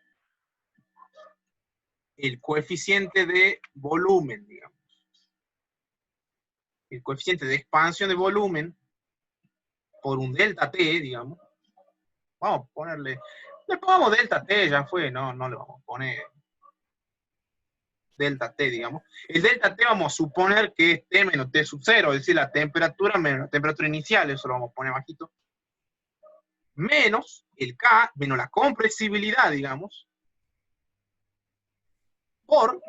A: el coeficiente de volumen, digamos. El coeficiente de expansión de volumen por un delta T, digamos. Vamos a ponerle, le pongamos delta T, ya fue, no le vamos a poner delta T, digamos. El delta T vamos a suponer que es T menos T sub 0, es decir, la temperatura menos la temperatura inicial, eso lo vamos a poner bajito. menos el K, menos la compresibilidad, digamos, por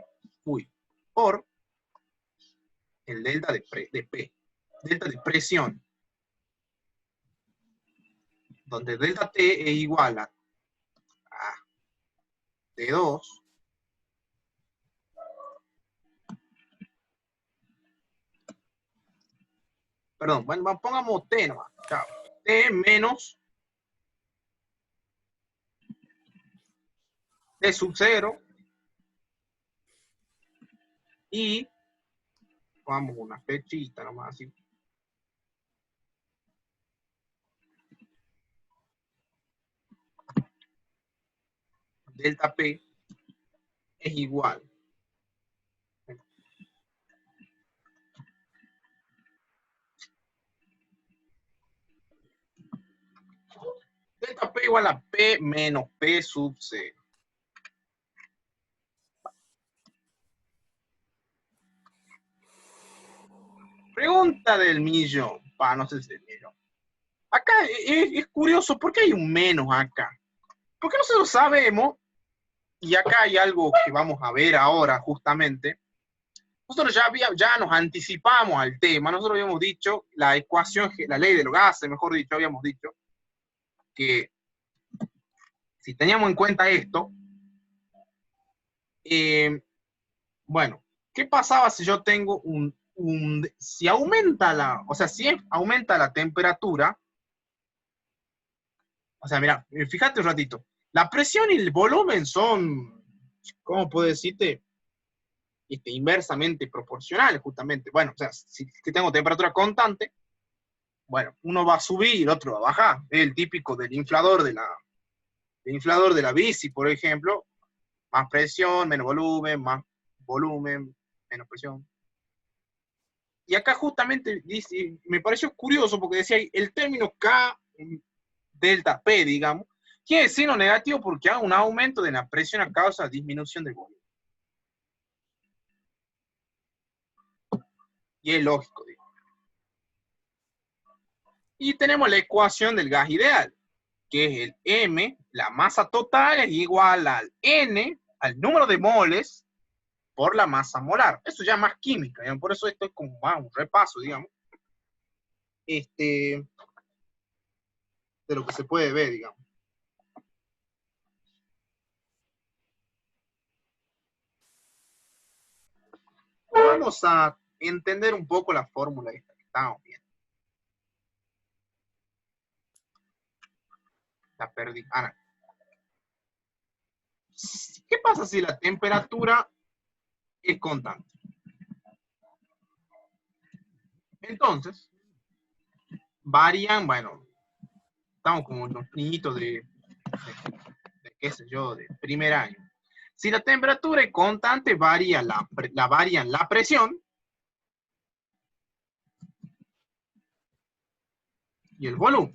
A: el delta de P, delta de presión, donde delta T es igual a T2 perdón, bueno, pongamos T nomás, chao. T menos T sub 0 y pongamos una flechita nomás así. Delta P es igual. Delta P igual a P menos P sub 0. Pregunta del millón. No sé si es del millón. Acá es curioso, ¿por qué hay un menos acá? Porque nosotros sabemos, y acá hay algo que vamos a ver ahora justamente, nosotros ya nos anticipamos al tema, nosotros habíamos dicho, la ecuación, la ley de los gases, mejor dicho, habíamos dicho, que si teníamos en cuenta esto, bueno, ¿qué pasaba si yo tengo si aumenta si aumenta la temperatura, o sea, mira, fíjate un ratito, la presión y el volumen son, ¿cómo puedo decirte? Inversamente proporcionales, justamente. Bueno, o sea, si tengo temperatura constante, bueno, uno va a subir y el otro va a bajar. Es el típico del inflador de la bici, por ejemplo, más presión, menos volumen, menos presión. Y acá justamente dice, me pareció curioso porque decía el término K delta P, digamos, tiene signo negativo porque hay un aumento de la presión a causa de disminución del volumen. Y es lógico, digo. Y tenemos la ecuación del gas ideal, que es el M, la masa total, es igual al N, al número de moles, por la masa molar. Eso ya es más química, digamos. Por eso esto es como un repaso, digamos, de lo que se puede ver, digamos. Vamos a entender un poco la fórmula esta que estamos viendo. La perdí. ¿Qué pasa si la temperatura es constante? Entonces, varían, bueno, estamos como los niñitos de qué sé yo, de primer año. Si la temperatura es constante, varían la presión y el volumen.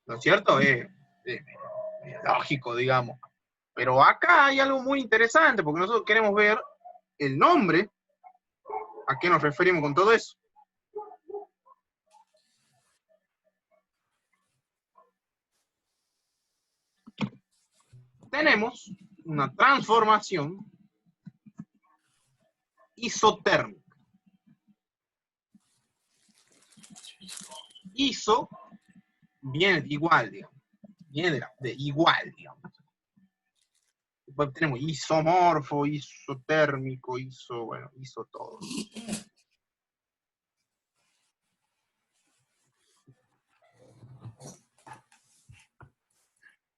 A: ¿No es cierto? Es lógico, digamos. Pero acá hay algo muy interesante, porque nosotros queremos ver el nombre, a qué nos referimos con todo eso. Tenemos una transformación isotérmica. Iso viene de igual, digamos. Viene de igual, digamos. Después tenemos isomorfo, isotérmico, bueno, iso todo.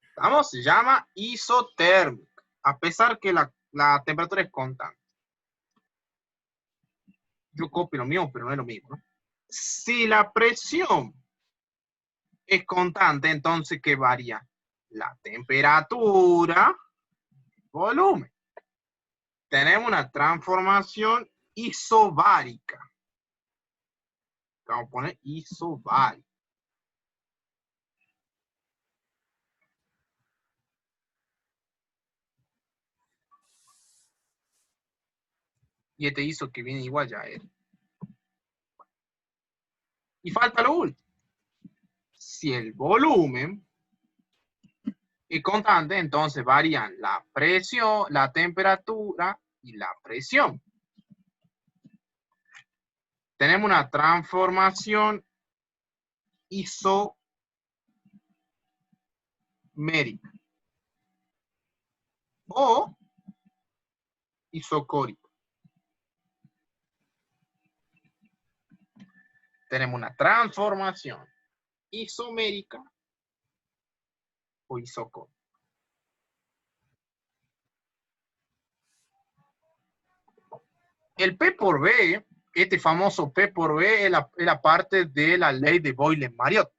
A: ¿Estamos? Se llama isotérmica, a pesar que la temperatura es constante. Yo copio lo mío, pero no es lo mismo, ¿no? Si la presión es constante, entonces, ¿qué varía? La temperatura, volumen. Tenemos una transformación isobárica. Vamos a poner isobárica. Y este iso que viene igual ya es. Y falta lo último. Si el volumen es constante, entonces varían la presión, la temperatura y la presión. Tenemos una transformación isomérica o isocórica. Tenemos una transformación isomérica o isocórica. El P por B, este famoso P por B, es la parte de la ley de Boyle-Mariotte.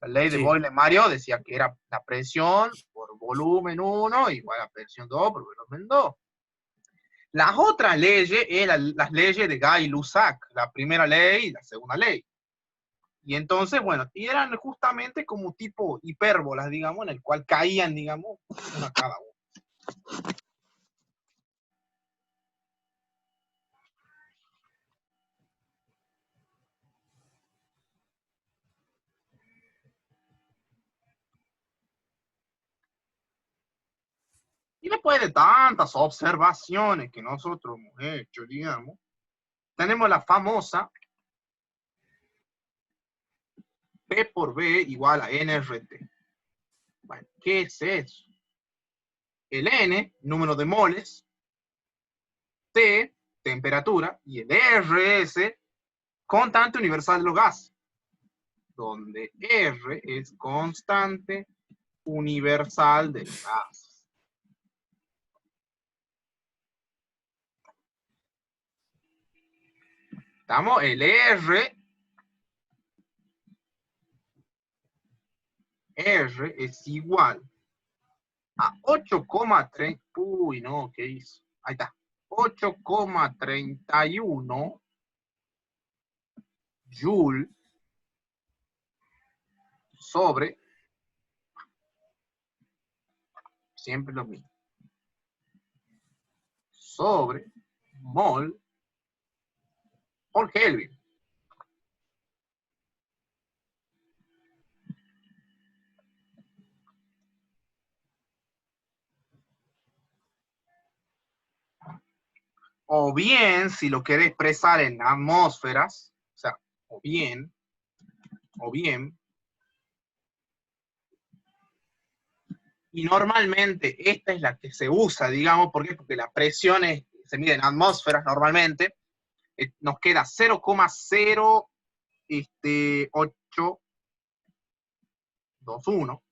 A: La ley de Boyle-Mariotte decía que era la presión por volumen 1 igual a presión 2 por volumen 2. Las otras leyes eran las leyes de Gay-Lussac, la primera ley y la segunda ley. Y entonces, bueno, y eran justamente como tipo hipérbolas, digamos, en el cual caían, digamos, una cada una. Y después de tantas observaciones que nosotros hemos hecho, digamos, tenemos la famosa P por B igual a NRT. Bueno, ¿qué es eso? El N, número de moles, T, temperatura, y el R es constante universal de los gases, donde R es constante universal del gas. Estamos, el R es igual a 8,3. Uy, no, ¿qué hizo? Ahí está. 8,31 Joule sobre, siempre lo mismo, sobre mol por Kelvin. O bien, si lo querés expresar en atmósferas, o sea, o bien, y normalmente esta es la que se usa, digamos, ¿por qué? Porque la presión se mide en atmósferas normalmente, nos queda 0,0821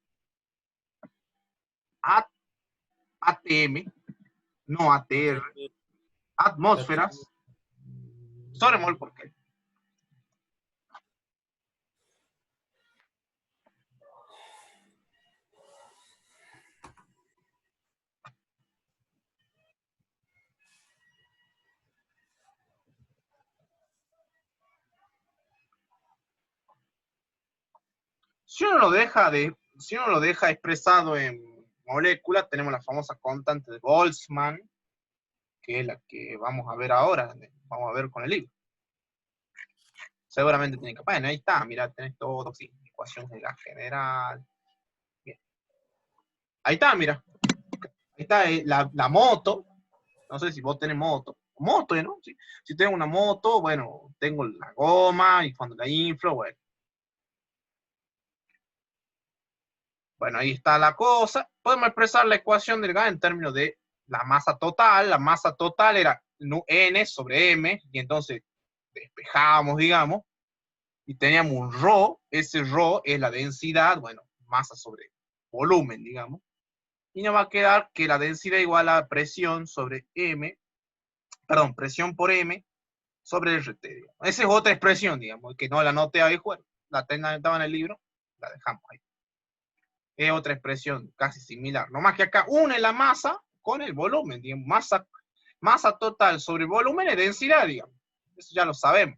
A: ATM, no ATR, atmósferas, sobre mol por Kelvin. Si uno lo deja expresado en moléculas, tenemos la famosa constante de Boltzmann, que es la que vamos a ver ahora, vamos a ver con el libro. Seguramente tienen que, bueno, ahí está, mira, tenés todo, sí, ecuación de gas general. Bien. Ahí está, mira. Ahí está la moto. No sé si vos tenés moto. Moto, ¿no? Si tengo una moto, bueno, tengo la goma y cuando la inflo, bueno. Bueno, ahí está la cosa. Podemos expresar la ecuación del gas en términos de la masa total. La masa total era N sobre M, y entonces despejamos, digamos, y teníamos un ρ. Ese ρ es la densidad, bueno, masa sobre volumen, digamos. Y nos va a quedar que la densidad igual a presión sobre M, perdón, presión por M sobre RT, digamos. Esa es otra expresión, digamos, que no la anoté ahí, bueno, la estaba en el libro, la dejamos ahí. Es otra expresión casi similar. No más que acá une la masa con el volumen, digamos. Masa total sobre volumen es densidad, digamos. Eso ya lo sabemos.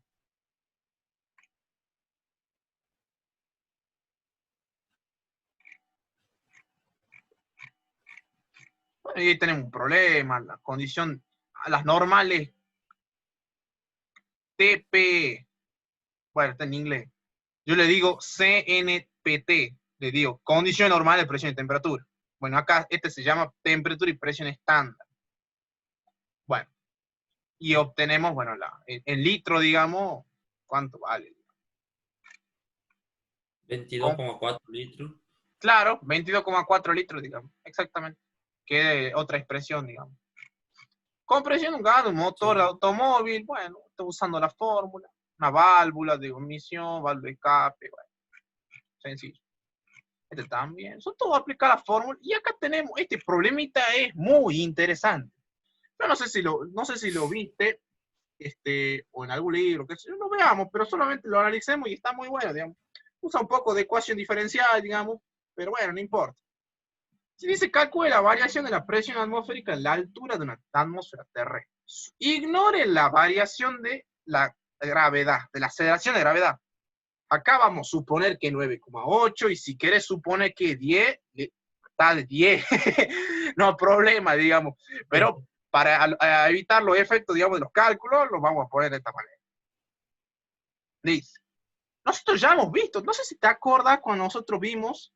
A: Bueno, y ahí tenemos un problema. La condición, a las normales TP Bueno, está en inglés. Yo le digo CNPT, le digo condición normal de presión y temperatura. Bueno, acá este se llama temperatura y presión estándar. Bueno, y obtenemos, bueno, en litro, digamos, ¿cuánto vale?
B: 22,4 litros.
A: Claro, 22,4 litros, digamos, exactamente. Que otra expresión, digamos. Compresión de un gas, un motor de automóvil, bueno, estoy usando la fórmula, una válvula de omisión, válvula de escape, bueno, sencillo. Este también, son todo aplicar la fórmula. Y acá tenemos, este problemita es muy interesante. Yo no sé si lo viste, o en algún libro, que lo veamos, pero solamente lo analicemos y está muy bueno, digamos. Usa un poco de ecuación diferencial, digamos, pero bueno, no importa. Se dice calcule la variación de la presión atmosférica en la altura de una atmósfera terrestre. Ignore la variación de la gravedad, de la aceleración de gravedad. Acá vamos a suponer que 9,8 y si quieres supone que 10, está de 10. No hay problema, digamos. Pero para evitar los efectos, digamos, de los cálculos, los vamos a poner de esta manera. Dice, nosotros ya hemos visto, no sé si te acuerdas cuando nosotros vimos,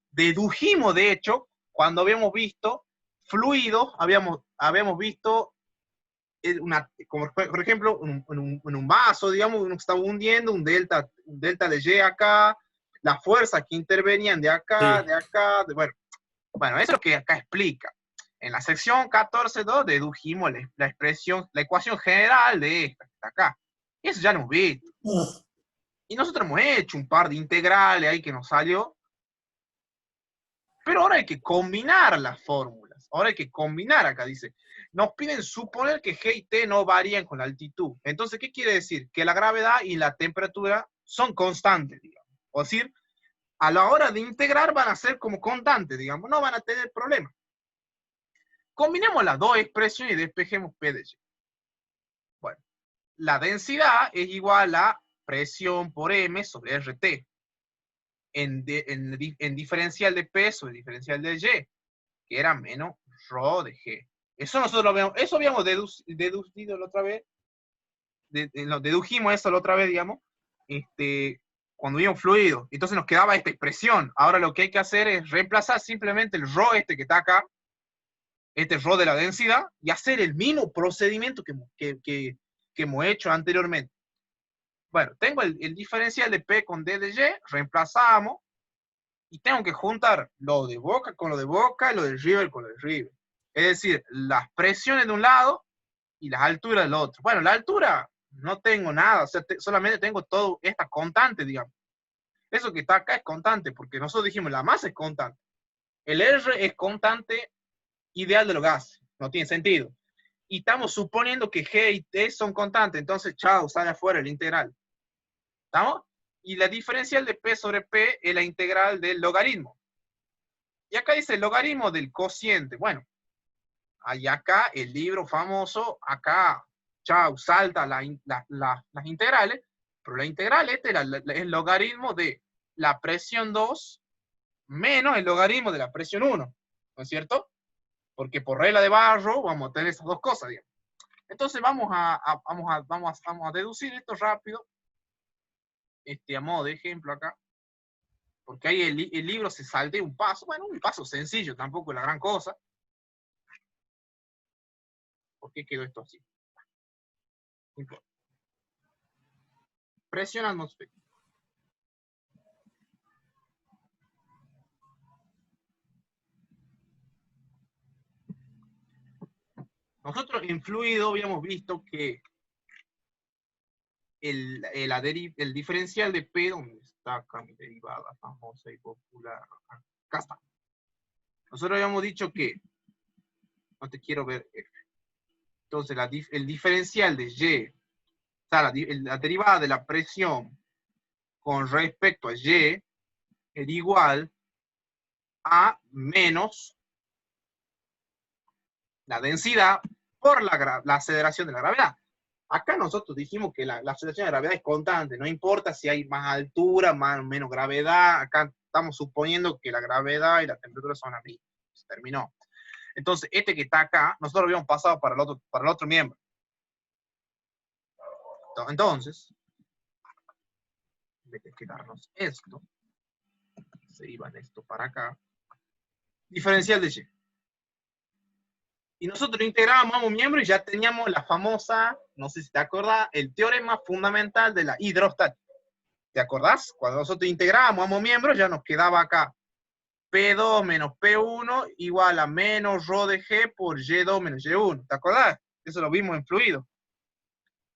A: dedujimos de hecho, cuando habíamos visto fluidos, habíamos visto como por ejemplo, en un vaso, digamos, uno que estaba hundiendo, un delta de Y acá, las fuerzas que intervenían de acá, bueno, eso es lo que acá explica. En la sección 14.2 dedujimos la expresión, la ecuación general de esta que está acá. Y eso ya lo hemos visto. Y nosotros hemos hecho un par de integrales ahí que nos salió. Pero ahora hay que combinar las fórmulas. Ahora hay que combinar acá, dice. Nos piden suponer que G y T no varían con la altitud. Entonces, ¿qué quiere decir? Que la gravedad y la temperatura son constantes, digamos. O decir, a la hora de integrar van a ser como constantes, digamos. No van a tener problemas. Combinemos las dos expresiones y despejemos P de Y. Bueno, la densidad es igual a presión por M sobre RT. En diferencial de P sobre diferencial de Y, que era menos rho de G. Eso nosotros habíamos deducido la otra vez, dedujimos eso la otra vez, digamos, cuando había un fluido. Entonces nos quedaba esta expresión. Ahora lo que hay que hacer es reemplazar simplemente el rho que está acá, este rho de la densidad, y hacer el mismo procedimiento que hemos hecho anteriormente. Bueno, tengo el diferencial de P con D de Y, reemplazamos, y tengo que juntar lo de Boca con lo de Boca y lo de River con lo de River. Es decir, las presiones de un lado y las alturas del otro. Bueno, la altura no tengo nada, o sea, solamente tengo todo esta constante, digamos. Eso que está acá es constante, porque nosotros dijimos, la masa es constante. El R es constante ideal de los gases, no tiene sentido. Y estamos suponiendo que G y T son constantes, entonces, chao, sale afuera el integral. ¿Estamos? Y la diferencial de P sobre P es la integral del logaritmo. Y acá dice el logaritmo del cociente. Bueno, hay acá el libro famoso, acá, chao, salta las integrales, pero la integral es el logaritmo de la presión 2 menos el logaritmo de la presión 1, ¿no es cierto? Porque por regla de Barrow vamos a tener esas dos cosas, digamos. Entonces vamos a deducir esto rápido, a modo de ejemplo acá, porque ahí el libro se saltea un paso, bueno, un paso sencillo, tampoco es la gran cosa. ¿Por qué quedó esto así? No importa. Presión atmosférica. Nosotros en fluido habíamos visto que el diferencial de P, donde está acá mi derivada famosa y popular, acá está. Nosotros habíamos dicho que, no te quiero ver F. Entonces, el diferencial de Y, o sea, la derivada de la presión con respecto a Y, es igual a menos la densidad por la aceleración de la gravedad. Acá nosotros dijimos que la aceleración de gravedad es constante, no importa si hay más altura, más o menos gravedad, acá estamos suponiendo que la gravedad y la temperatura son las mismas. Se terminó. Entonces, este que está acá, nosotros lo habíamos pasado para el otro miembro. Entonces, en vez de quedarnos esto, se iban esto para acá. Diferencial de Y. Y nosotros integrábamos a un miembro y ya teníamos la famosa, no sé si te acordás, el teorema fundamental de la hidrostática. ¿Te acordás? Cuando nosotros integrábamos a ambos miembros, ya nos quedaba acá P2 menos P1 igual a menos rho de G por Y2 menos Y1. ¿Te acordás? Eso lo vimos en fluido.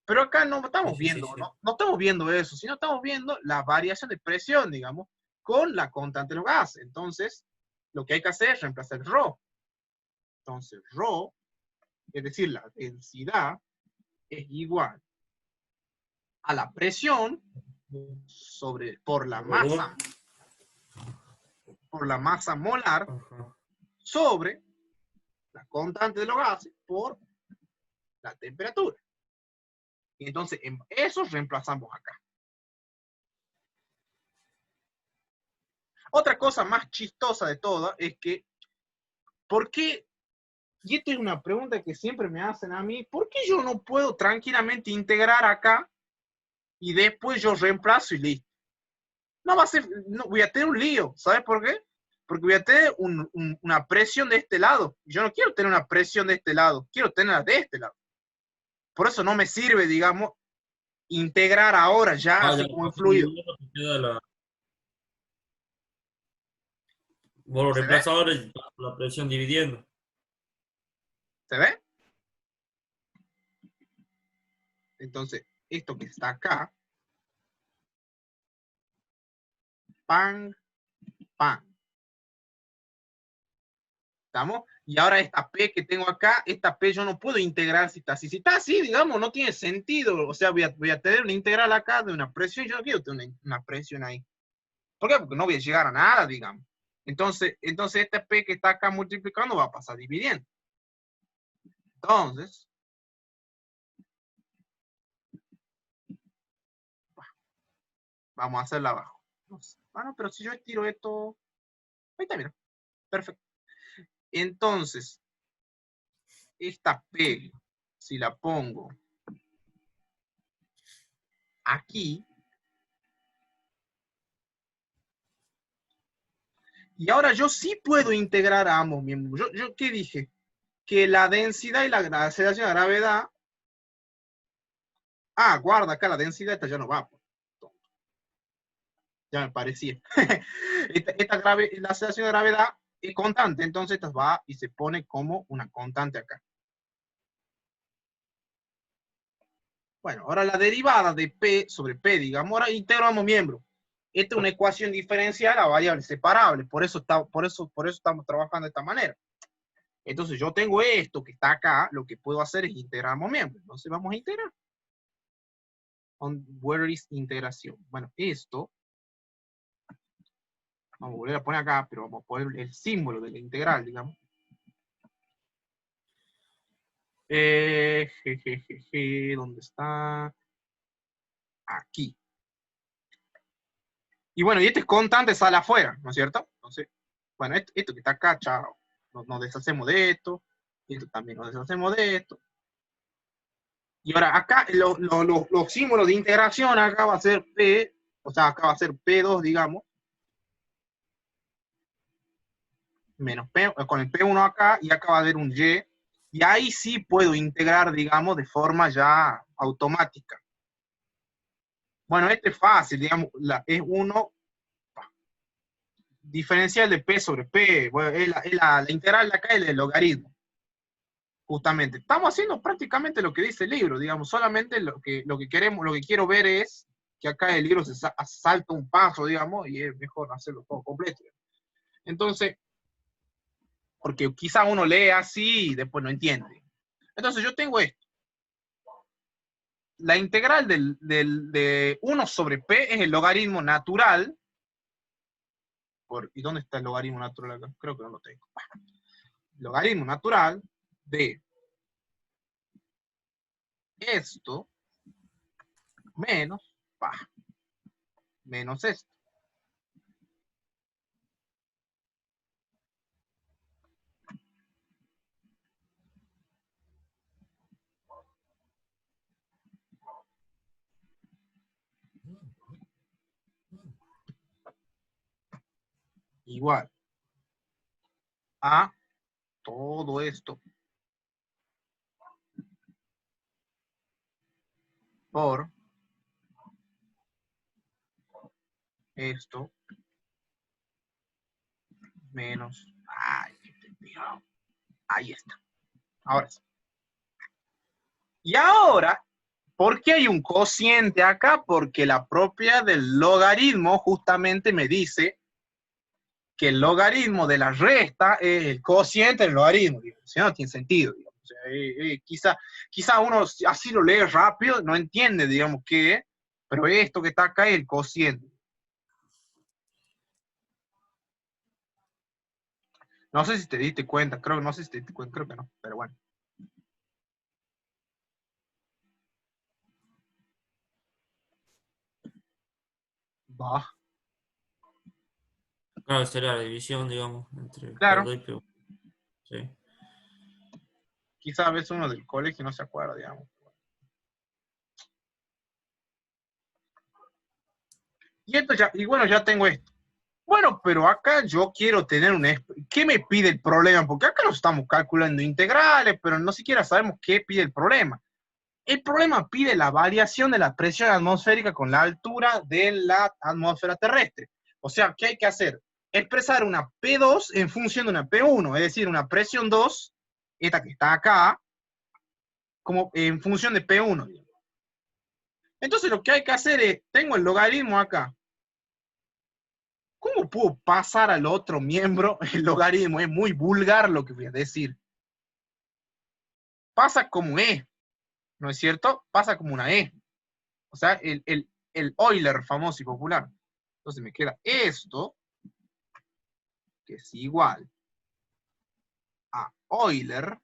A: Pero acá no
B: Sí,
A: estamos
B: sí, sí,
A: viendo,
B: sí.
A: no estamos viendo eso, sino estamos viendo la variación de presión, digamos, con la constante de los gases. Entonces, lo que hay que hacer es reemplazar el rho. Entonces, rho, es decir, la densidad, es igual a la presión por
B: Volumen.
A: la masa molar
B: Ajá.
A: sobre la constante de los gases por la temperatura. Y entonces, en eso reemplazamos acá. Otra cosa más chistosa de todo es que, ¿por qué? Y esta es una pregunta que siempre me hacen a mí, ¿por qué yo no puedo tranquilamente integrar acá y después yo reemplazo y listo? No va a ser, no, voy a tener un lío, ¿sabes por qué? Porque voy a tener una presión de este lado. Yo no quiero tener una presión de este lado, quiero tenerla de este lado. Por eso no me sirve, digamos, integrar ahora ya,
B: Ah, ya
A: así
B: lo
A: como en
B: estás
A: fluido.
B: dividiendo, te queda la. Vos lo
A: ¿Se ve?
B: reemplazas ahora y la presión dividiendo.
A: ¿Se ve? Entonces, esto que está acá, pan, pan. ¿Estamos? Y ahora esta P que tengo acá, esta P yo no puedo integrar si está así. Si está así, digamos, no tiene sentido. O sea, voy a tener una integral acá de una presión. Yo no quiero tener una presión ahí. ¿Por qué? Porque no voy a llegar a nada, digamos. Entonces esta P que está acá multiplicando va a pasar dividiendo. Entonces, vamos a hacerla abajo. Bueno, pero si yo estiro esto, ahí está, mira. Perfecto. Entonces, esta P, si la pongo aquí, y ahora yo sí puedo integrar a ambos miembros. ¿Yo qué dije? Que la densidad y la aceleración de gravedad. Ah, guarda, acá la densidad esta ya no va. Ya me parecía. La aceleración de gravedad es constante, entonces esta va y se pone como una constante acá. Bueno, ahora la derivada de P sobre P, digamos, ahora integramos miembros. Esta es una ecuación diferencial a variables separables, por eso estamos trabajando de esta manera. Entonces yo tengo esto que está acá, lo que puedo hacer es integrar ambos miembros. Entonces vamos a integrar. Where is integración? Bueno, esto, vamos a volver a poner acá, pero vamos a poner el símbolo de la integral, digamos. ¿Dónde está? Aquí. Y bueno, y este es constante, sale afuera, ¿no es cierto? Entonces, bueno, esto que está acá, chao. Nos deshacemos de esto. Y esto también nos deshacemos de esto. Y ahora acá los símbolos de integración acá va a ser P, o sea, acá va a ser P2, digamos, menos P, con el P1 acá, y acá va a haber un Y, y ahí sí puedo integrar, digamos, de forma ya automática. Bueno, este es fácil, digamos, es 1 diferencial de P sobre P, bueno, la integral de acá es el logaritmo. Justamente, estamos haciendo prácticamente lo que dice el libro, digamos, solamente lo que queremos, lo que quiero ver es que acá el libro se salta un paso, digamos, y es mejor hacerlo todo completo. Entonces, porque quizá uno lee así y después no entiende. Entonces yo tengo esto. La integral de 1 sobre P es el logaritmo natural. ¿Y dónde está el logaritmo natural acá? Creo que no lo tengo. Logaritmo natural de esto menos, menos esto. igual a todo esto por esto menos... Ay, ahí está. Ahora sí. Y ahora, ¿por qué hay un cociente acá? Porque la propia del logaritmo justamente me dice que el logaritmo de la resta es el cociente del logaritmo. Si no, no tiene sentido. Digamos. O sea, quizá uno así lo lee rápido, no entiende, digamos, qué es, pero esto que está acá es el cociente. No sé si te diste cuenta, no sé si te diste cuenta, creo que no, pero bueno. Va,
B: Claro, sería la división, digamos, entre
A: claro,
B: P2 y P1. Sí.
A: quizá a veces uno del colegio no se acuerda, digamos. Y esto ya, y bueno, ya tengo esto. Bueno, pero acá yo quiero tener un... ¿Qué me pide el problema? Porque acá nos estamos calculando integrales, pero no siquiera sabemos qué pide el problema. El problema pide la variación de la presión atmosférica con la altura de la atmósfera terrestre. O sea, ¿qué hay que hacer? Expresar una P2 en función de una P1, es decir, una presión 2, esta que está acá, como en función de P1. Entonces lo que hay que hacer es, tengo el logaritmo acá. ¿Cómo puedo pasar al otro miembro el logaritmo? Es muy vulgar lo que voy a decir. Pasa como E, ¿no es cierto? Pasa como una E. O sea, el Euler famoso y popular. Entonces me queda esto, que es igual a Euler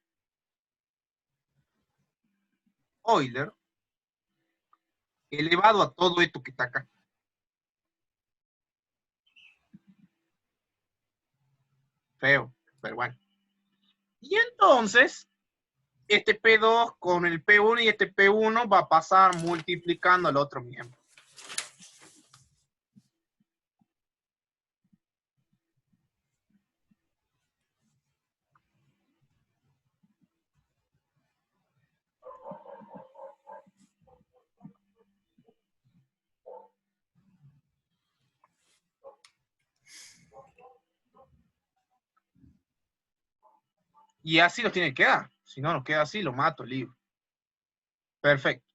A: elevado a todo esto que está acá. Feo, pero bueno. Y entonces, este P2 con el P1 y este P1 va a pasar multiplicando al otro miembro. Y así nos tiene que quedar. Si no nos queda así, lo mato el libro. Perfecto.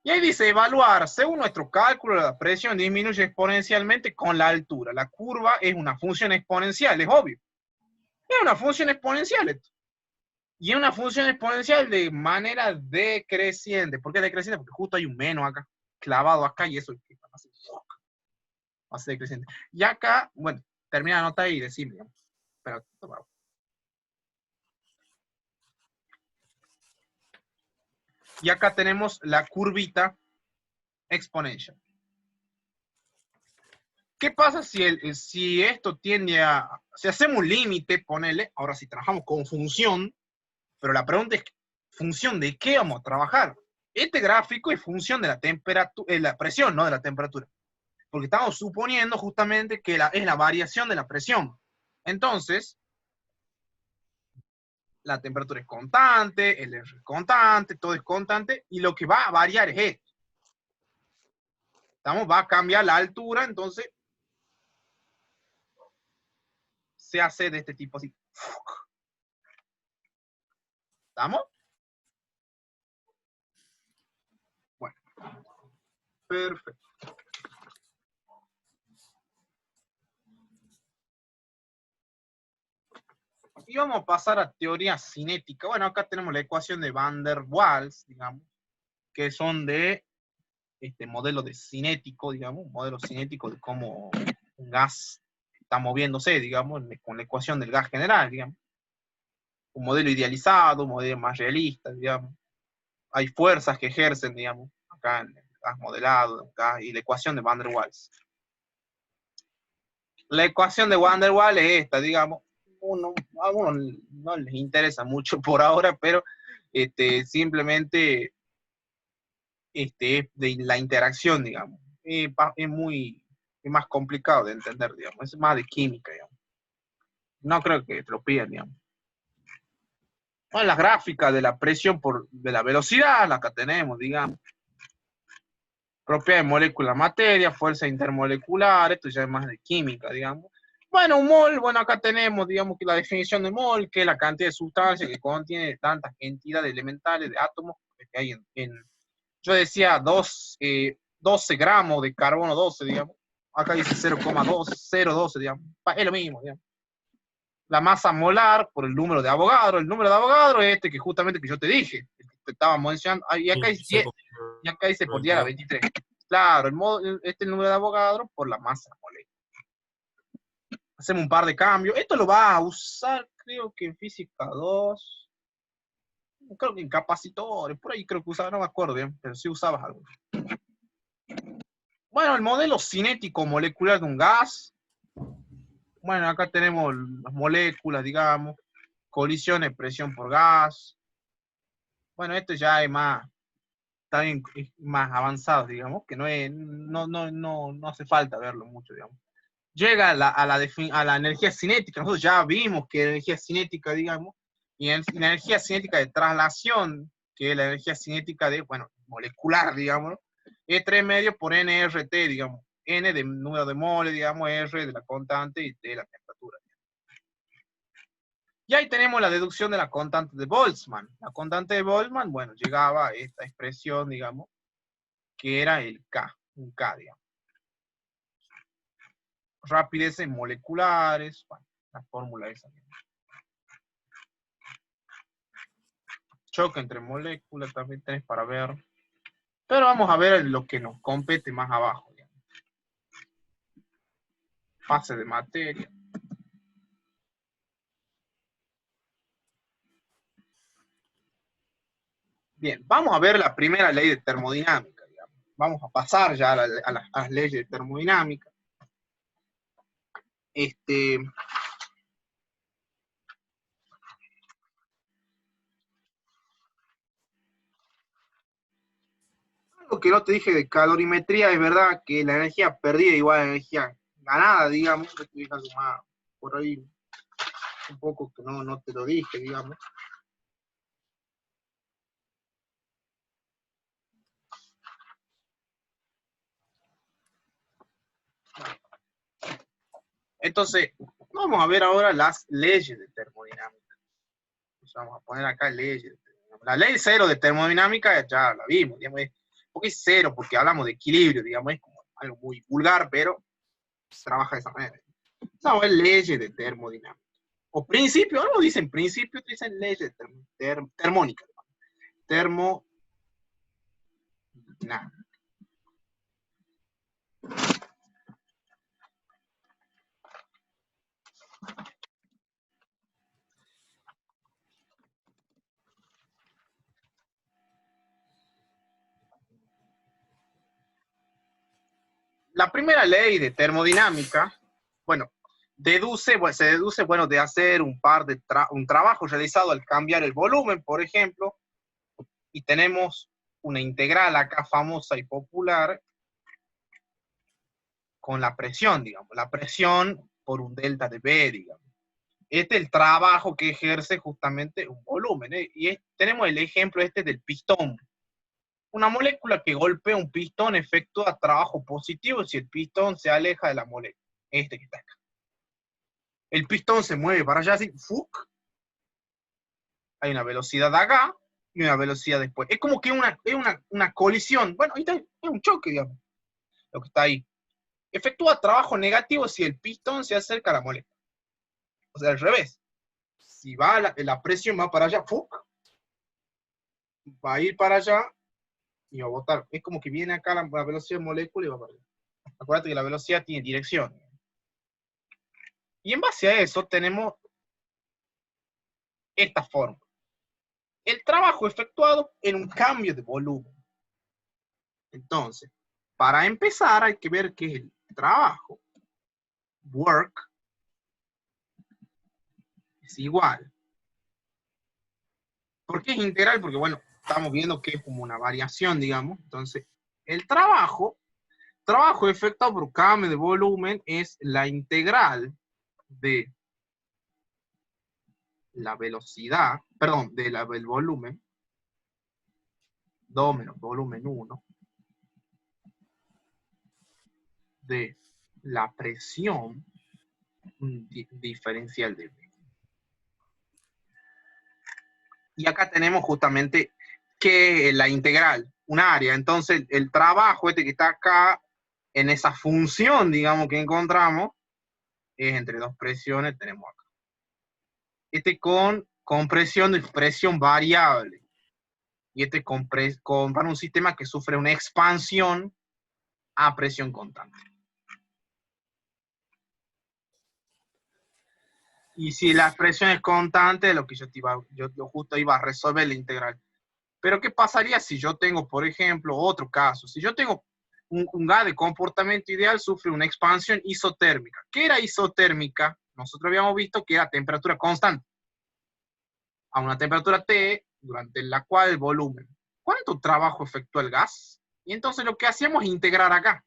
A: Y ahí dice, evaluar, según nuestro cálculo, la presión disminuye exponencialmente con la altura. La curva es una función exponencial, es obvio. Es una función exponencial esto. Y es una función exponencial de manera decreciente. ¿Por qué decreciente? Porque justo hay un menos acá, clavado acá, y eso hace decreciente. Y acá, bueno, termina la nota y decime, pero y acá tenemos la curvita exponencial. ¿Qué pasa si esto tiende a... Si hacemos un límite, ponele, ahora si trabajamos con función, pero la pregunta es, ¿función de qué vamos a trabajar? Este gráfico es función de la temperatura, la presión, no de la temperatura. Porque estamos suponiendo justamente que es la variación de la presión. Entonces, la temperatura es constante, el R es constante, todo es constante, y lo que va a variar es esto. Va a cambiar la altura, entonces se hace de este tipo así. ¿Estamos? Bueno, perfecto. Y vamos a pasar a teoría cinética. Bueno, acá tenemos la ecuación de Van der Waals, digamos, que son de este modelo de cinético, digamos, un modelo cinético de cómo un gas está moviéndose, digamos, con la ecuación del gas general, digamos. Un modelo idealizado, un modelo más realista, digamos. Hay fuerzas que ejercen, digamos, acá en el gas modelado, acá, y la ecuación de Van der Waals. La ecuación de Van der Waals es esta, digamos. A uno no les interesa mucho por ahora, pero simplemente de la interacción, digamos. Es muy, es más complicado de entender, digamos. Es más de química, digamos. No creo que te lo pidan, digamos. Bueno, las gráficas de la presión de la velocidad, la que tenemos, digamos. Propiedad de molécula materia, fuerza intermolecular, esto ya es más de química, digamos. Bueno, un mol, bueno, acá tenemos, digamos, que la definición de mol, que es la cantidad de sustancia que contiene tantas entidades elementales de átomos que hay yo decía 12 gramos de carbono 12, digamos. Acá dice 0,2012, digamos. Es lo mismo, digamos. La masa molar por el número de Avogadro. El número de Avogadro es este que justamente que yo te dije, el que te estaba mencionando. Y acá dice,
B: Sí,
A: y acá dice por 10 a la
B: 22.
A: 23. Claro, este es el número de Avogadro por la masa molecular. Hacemos un par de cambios. Esto lo va a usar, creo que en física 2. Creo que en capacitores, por ahí creo que usaba, no me acuerdo bien, pero sí usabas algo. Bueno, el modelo cinético molecular de un gas. Bueno, acá tenemos las moléculas, digamos, colisiones, presión por gas. Bueno, esto ya es más, también es más avanzado, digamos, que no hace falta verlo mucho, digamos. Llega a la energía cinética. Nosotros ya vimos que energía cinética, digamos, y la energía cinética de traslación, que es la energía cinética de, bueno, molecular, digamos, es 3 medios por nRT, digamos. N de número de moles, digamos, R de la constante y T de la temperatura. Y ahí tenemos la deducción de la constante de Boltzmann. La constante de Boltzmann, bueno, llegaba a esta expresión, digamos, que era el K, un K, digamos. Rapideces moleculares, bueno, la fórmula esa. Choque entre moléculas también tenés para ver. Pero vamos a ver lo que nos compete más abajo. Digamos. Fase de materia. Bien, vamos a ver la primera ley de termodinámica. Digamos. Vamos a pasar ya a las leyes de termodinámica. Algo que no te dije de calorimetría es verdad que la energía perdida igual a la energía ganada, digamos. Esto es algo más por ahí, un poco que no te lo dije, digamos. Entonces, vamos a ver ahora las leyes de termodinámica. Entonces, vamos a poner acá leyes de termodinámica. La ley cero de termodinámica ya la vimos, digamos, porque es cero, porque hablamos de equilibrio, digamos, es como algo muy vulgar, pero se trabaja de esa manera. Vamos a ver leyes de termodinámica. O principio, no dicen principio, dicen leyes de termónica. Termodinámica. La primera ley de termodinámica, bueno, se deduce, bueno, de hacer un trabajo realizado al cambiar el volumen, por ejemplo, y tenemos una integral acá famosa y popular con la presión, digamos, la presión por un delta de B, digamos. Este es el trabajo que ejerce justamente un volumen, ¿eh? Y tenemos el ejemplo del pistón. Una molécula que golpea un pistón efectúa trabajo positivo si el pistón se aleja de la molécula. Que está acá. El pistón se mueve para allá así, ¡fuc! Hay una velocidad acá y una velocidad después. Es como que es una colisión. Bueno, ahí está, es un choque, digamos, lo que está ahí. Efectúa trabajo negativo si el pistón se acerca a la molécula. O sea, al revés. Si va la presión va para allá, ¡fuc! Va a ir para allá y va a botar. Es como que viene acá la velocidad de molécula y va para allá. Acuérdate que la velocidad tiene dirección. Y en base a eso tenemos esta forma. El trabajo efectuado en un cambio de volumen. Entonces, para empezar hay que ver qué es el trabajo. Work es igual. ¿Por qué es integral? Porque, bueno, estamos viendo que es como una variación, digamos. Entonces, el trabajo trabajo efectuado por cambio de volumen es la integral de la velocidad, perdón, del volumen, 2 menos volumen 1, de la presión diferencial de V. Y acá tenemos justamente que la integral, un área. Entonces, el trabajo este que está acá, en esa función, digamos, que encontramos, es entre dos presiones, tenemos acá. Este con compresión y presión variable. Y este para un sistema que sufre una expansión a presión constante. Y si la presión es constante, lo que yo justo iba a resolver la integral. Pero ¿qué pasaría si yo tengo, por ejemplo, otro caso? Si yo tengo un gas de comportamiento ideal, sufre una expansión isotérmica. ¿Qué era isotérmica? Nosotros habíamos visto que era temperatura constante. A una temperatura T, durante la cual el volumen. ¿Cuánto trabajo efectúa el gas? Y entonces lo que hacíamos es integrar acá.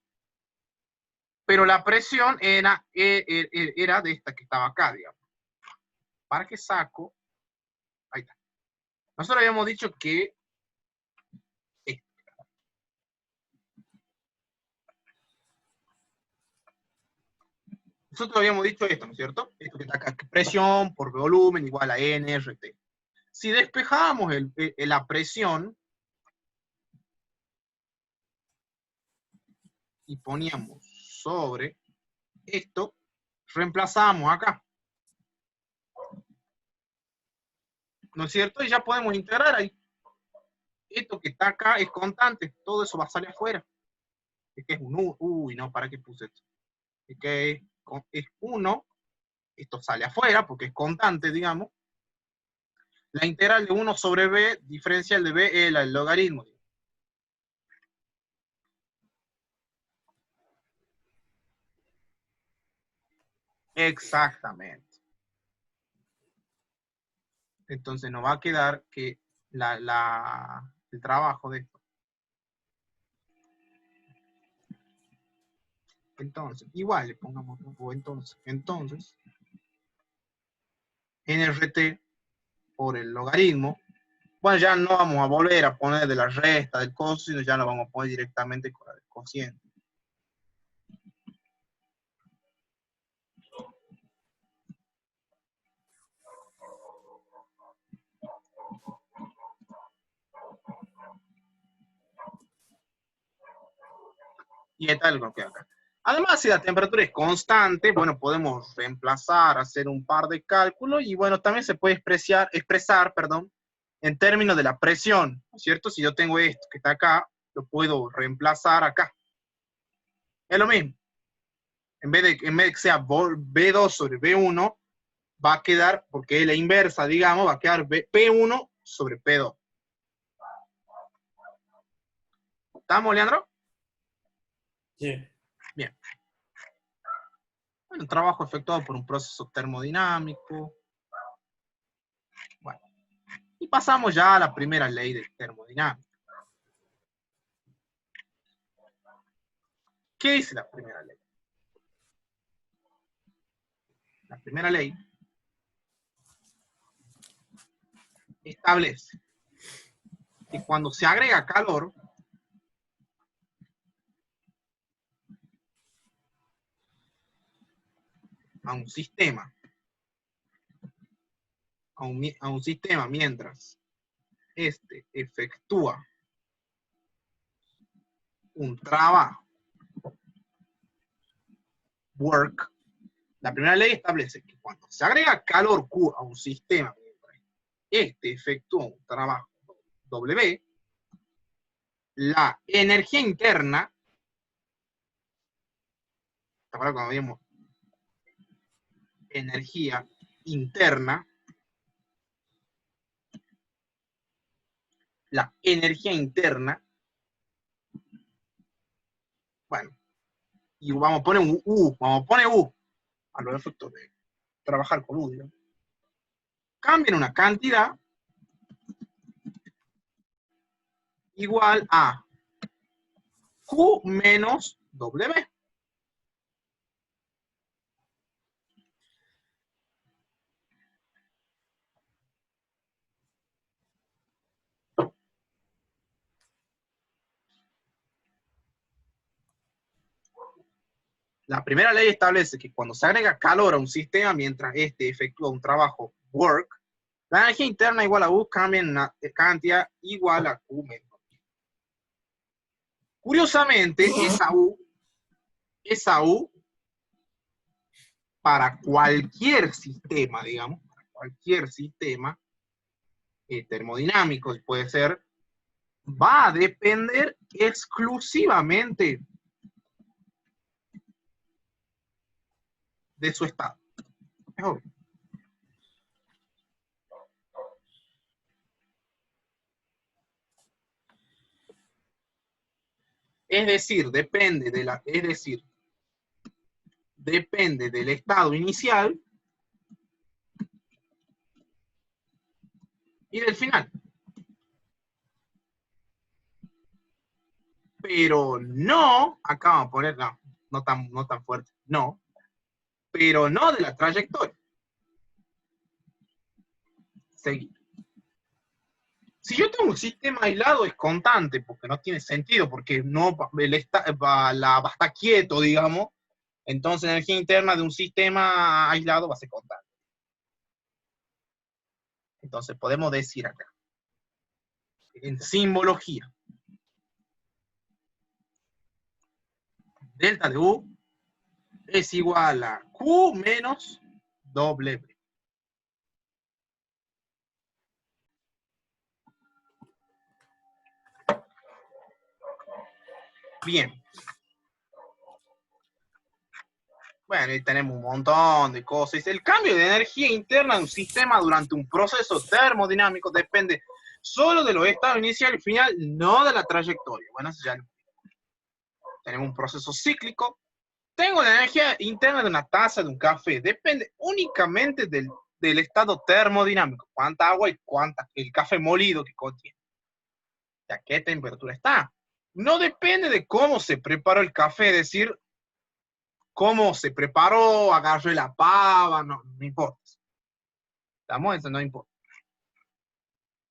A: Pero la presión era de esta que estaba acá, digamos. ¿Para qué saco? Ahí está. Nosotros habíamos dicho que nosotros habíamos dicho esto, ¿no es cierto? Esto que está acá, presión por volumen igual a nRT. Si despejamos la presión y poníamos sobre esto, reemplazamos acá. ¿No es cierto? Y ya podemos integrar ahí. Esto que está acá es constante, todo eso va a salir afuera. Es que es un 1. Uy, no, ¿para qué puse esto? Es que es 1, esto sale afuera porque es constante, digamos. La integral de 1 sobre b, diferencial de b, es el logaritmo. Exactamente. Entonces nos va a quedar que el trabajo de esto. Entonces, igual le pongamos entonces, nRT por el logaritmo. Bueno, ya no vamos a volver a poner de la resta del coso, sino ya lo vamos a poner directamente con el cociente. Y esta es lo que acá. Además, si la temperatura es constante, bueno, podemos reemplazar, hacer un par de cálculos y bueno, también se puede expresar, en términos de la presión, ¿no es cierto? Si yo tengo esto que está acá, lo puedo reemplazar acá. Es lo mismo. En vez de que sea B2 sobre B1, va a quedar, porque es la inversa, digamos, va a quedar P1 sobre P2. ¿Estamos, Leandro?
B: Sí.
A: Bien. Bueno, trabajo efectuado por un proceso termodinámico. Bueno. Y pasamos ya a la primera ley de termodinámica. ¿Qué dice la primera ley? La primera ley establece que cuando se agrega calor, a un sistema, mientras este efectúa un trabajo, work, la primera ley establece que cuando se agrega calor Q a un sistema, mientras este efectúa un trabajo W, la energía interna, ¿te acuerdas cuando vimos energía interna? La energía interna, bueno, y vamos a poner un U, a los efectos de trabajar con U, digamos. Cambian una cantidad igual a Q menos W. La primera ley establece que cuando se agrega calor a un sistema mientras éste efectúa un trabajo work, la energía interna igual a U cambia en una cantidad igual a Q menos. Curiosamente, esa U para cualquier sistema, digamos, para cualquier sistema termodinámico, puede ser, va a depender exclusivamente de su estado. Es obvio. Es decir, depende del estado inicial y del final. Pero no, acá vamos a poner, no tan fuerte, no, pero no de la trayectoria. Seguir. Si yo tengo un sistema aislado es constante, porque no tiene sentido, porque no va a estar quieto, digamos, entonces la energía interna de un sistema aislado va a ser constante. Entonces podemos decir acá, en simbología, delta de U es igual a Q menos W. Bien. Bueno, ahí tenemos un montón de cosas. El cambio de energía interna de un sistema durante un proceso termodinámico depende solo de los estados inicial y final, no de la trayectoria. Bueno, eso ya tenemos un proceso cíclico. Tengo la energía interna de una taza de un café. Depende únicamente del estado termodinámico. Cuánta agua y el café molido que contiene. ¿A qué temperatura está? No depende de cómo se preparó el café, es decir, cómo se preparó, agarré la pava, no importa. ¿Estamos? Eso no importa.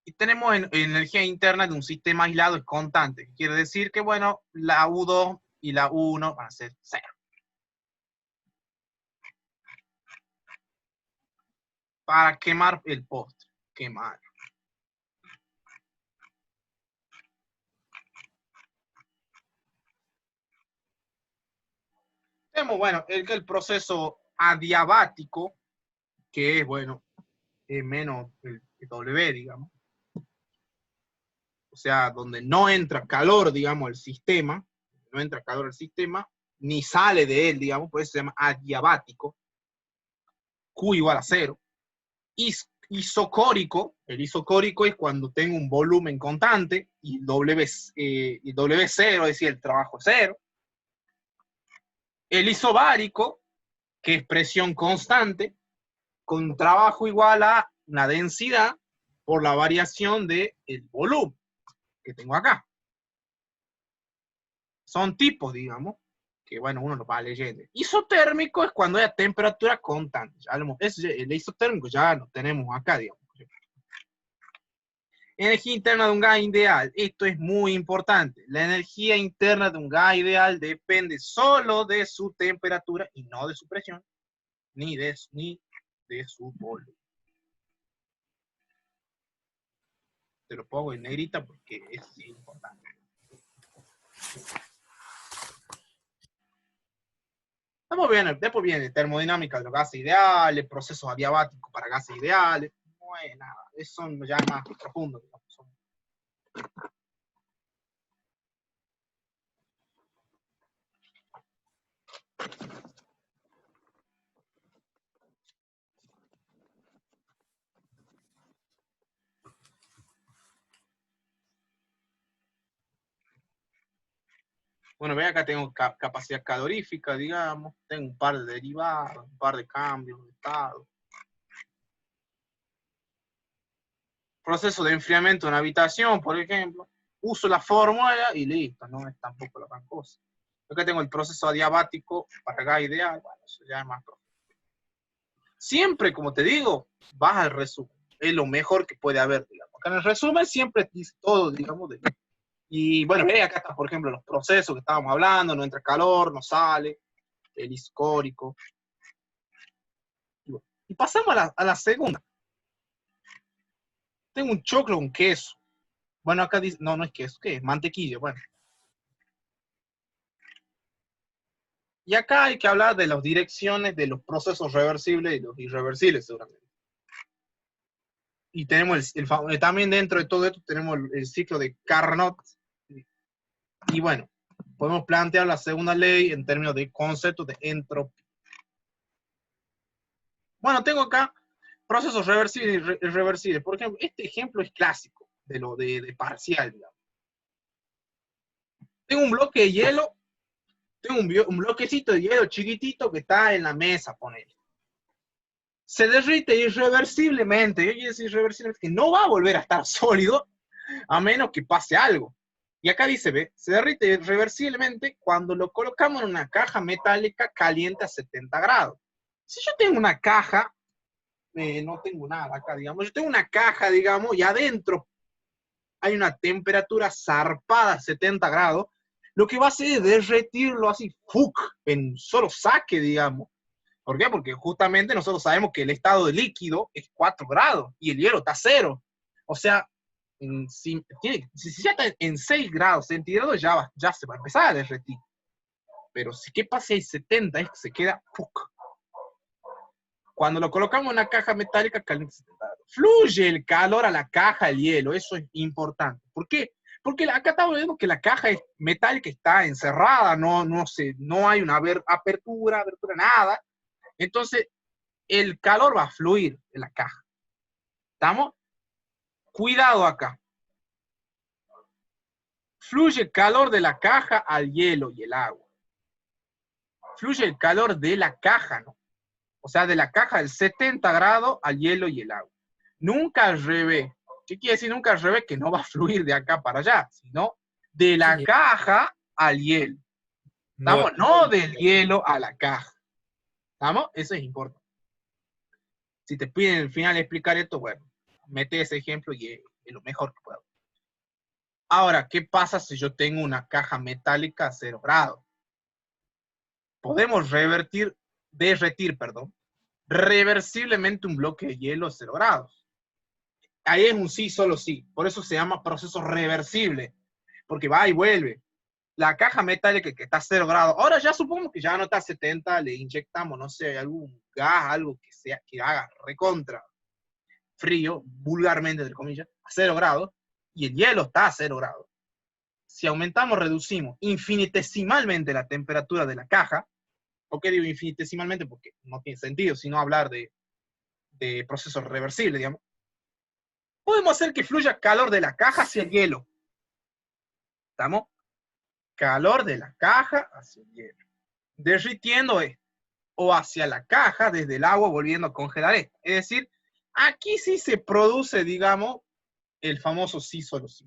A: Y tenemos energía interna de un sistema aislado es constante. Quiere decir que, bueno, la U2 y la U1 van a ser 0. Para quemar el postre. Quemar. Tenemos, bueno, el proceso adiabático, que es, bueno, menos el W, digamos. O sea, donde no entra calor, digamos, al sistema, no entra calor al sistema, ni sale de él, digamos, por eso se llama adiabático. Q igual a 0. Isocórico, el isocórico es cuando tengo un volumen constante y W0, es decir, el trabajo es 0. El isobárico, que es presión constante, con trabajo igual a una densidad por la variación del volumen que tengo acá. Son tipos, digamos, que bueno, uno lo va leyendo. Isotérmico es cuando hay temperatura constante. El isotérmico ya lo tenemos acá, digamos. Energía interna de un gas ideal. Esto es muy importante. La energía interna de un gas ideal depende solo de su temperatura y no de su presión, ni de su volumen. Te lo pongo en negrita porque es importante. Después viene termodinámica de los gases ideales, procesos adiabáticos para gases ideales. No es nada, son ya más profundos. Bueno, ven acá tengo capacidad calorífica, digamos, tengo un par de derivados, un par de cambios de estado. Proceso de enfriamiento en una habitación, por ejemplo. Uso la fórmula y listo, no es tampoco la gran cosa. Acá tengo el proceso adiabático para gas ideal. Bueno, eso ya es más profundo. Siempre, como te digo, vas al resumen. Es lo mejor que puede haber, digamos. Acá en el resumen siempre dice todo, digamos. Y bueno, acá está, por ejemplo, los procesos que estábamos hablando. No entra calor, no sale. El isocórico. Y pasamos a la segunda. Tengo un choclo con queso. Bueno, acá dice, no es queso, ¿qué es? Mantequilla, bueno. Y acá hay que hablar de las direcciones de los procesos reversibles y los irreversibles, seguramente. Y tenemos también dentro de todo esto tenemos el ciclo de Carnot. Y bueno, podemos plantear la segunda ley en términos de conceptos de entropía. Bueno, tengo acá procesos reversibles y irreversibles. Por ejemplo, este ejemplo es clásico de lo de parcial, digamos. Tengo un bloque de hielo, tengo un bloquecito de hielo chiquitito que está en la mesa, ponele. Se derrite irreversiblemente. Yo quiero decir irreversiblemente que no va a volver a estar sólido a menos que pase algo. Y acá dice, ve, se derrite irreversiblemente cuando lo colocamos en una caja metálica caliente a 70 grados. Si yo tengo una caja, no tengo nada acá, digamos, yo tengo una caja, digamos, y adentro hay una temperatura zarpada a 70 grados, lo que va a hacer es derretirlo así, ¡fuc!, en solo saque, digamos. ¿Por qué? Porque justamente nosotros sabemos que el estado de líquido es 4 grados y el hielo está a 0. O sea, si ya está en 6 grados centígrados, ya se va a empezar a derretir. Pero ¿qué pasa si hay 70? Es que se queda ¡fuc! Cuando lo colocamos en una caja metálica caliente 70 grados. Fluye el calor a la caja, el hielo, eso es importante. ¿Por qué? Porque acá estamos viendo que la caja metálica está encerrada, no hay una apertura, nada. Entonces, el calor va a fluir en la caja. ¿Estamos? Cuidado acá. Fluye el calor de la caja al hielo y el agua. Fluye el calor de la caja, ¿no? O sea, de la caja del 70 grados al hielo y el agua. Nunca al revés. ¿Qué quiere decir nunca al revés? Que no va a fluir de acá para allá, sino de la caja al hielo. ¿Estamos? No del hielo a la caja. ¿Estamos? Eso es importante. Si te piden al final explicar esto, bueno, mete ese ejemplo y es lo mejor que puedo. Ahora, ¿qué pasa si yo tengo una caja metálica a 0 grados? Podemos derretir, reversiblemente un bloque de hielo a 0 grados. Ahí es un sí, solo sí. Por eso se llama proceso reversible, porque va y vuelve. La caja metálica que está a 0 grados, ahora ya supongamos que ya no está a 70, le inyectamos, no sé, algún gas, algo que haga recontra frío, vulgarmente, entre comillas, a 0 grados, y el hielo está a 0 grados. Si aumentamos, reducimos infinitesimalmente la temperatura de la caja. ¿Por qué digo infinitesimalmente? Porque no tiene sentido, sino hablar de procesos reversibles, digamos. Podemos hacer que fluya calor de la caja hacia el hielo. ¿Estamos? Calor de la caja hacia el hielo. Derritiendo esto. O hacia la caja desde el agua volviendo a congelar esto. Es decir, aquí sí se produce, digamos, el famoso sí solo sí.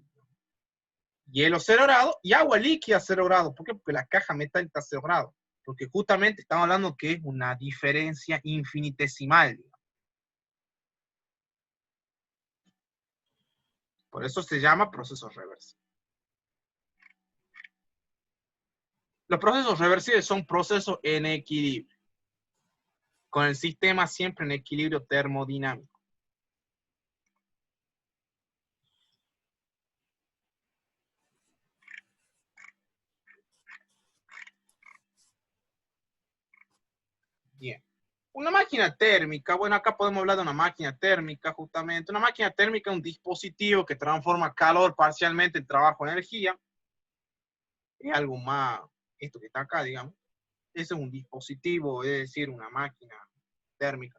A: Hielo 0 grados y agua líquida 0 grados. ¿Por qué? Porque la caja metálica está a 0 grados. Porque justamente estamos hablando que es una diferencia infinitesimal. Por eso se llama proceso reversible. Los procesos reversibles son procesos en equilibrio, con el sistema siempre en equilibrio termodinámico. Bien. Una máquina térmica, bueno, acá podemos hablar de una máquina térmica justamente. Una máquina térmica es un dispositivo que transforma calor parcialmente en trabajo en energía. Es algo más, esto que está acá, digamos. Ese es un dispositivo, es decir, una máquina térmica.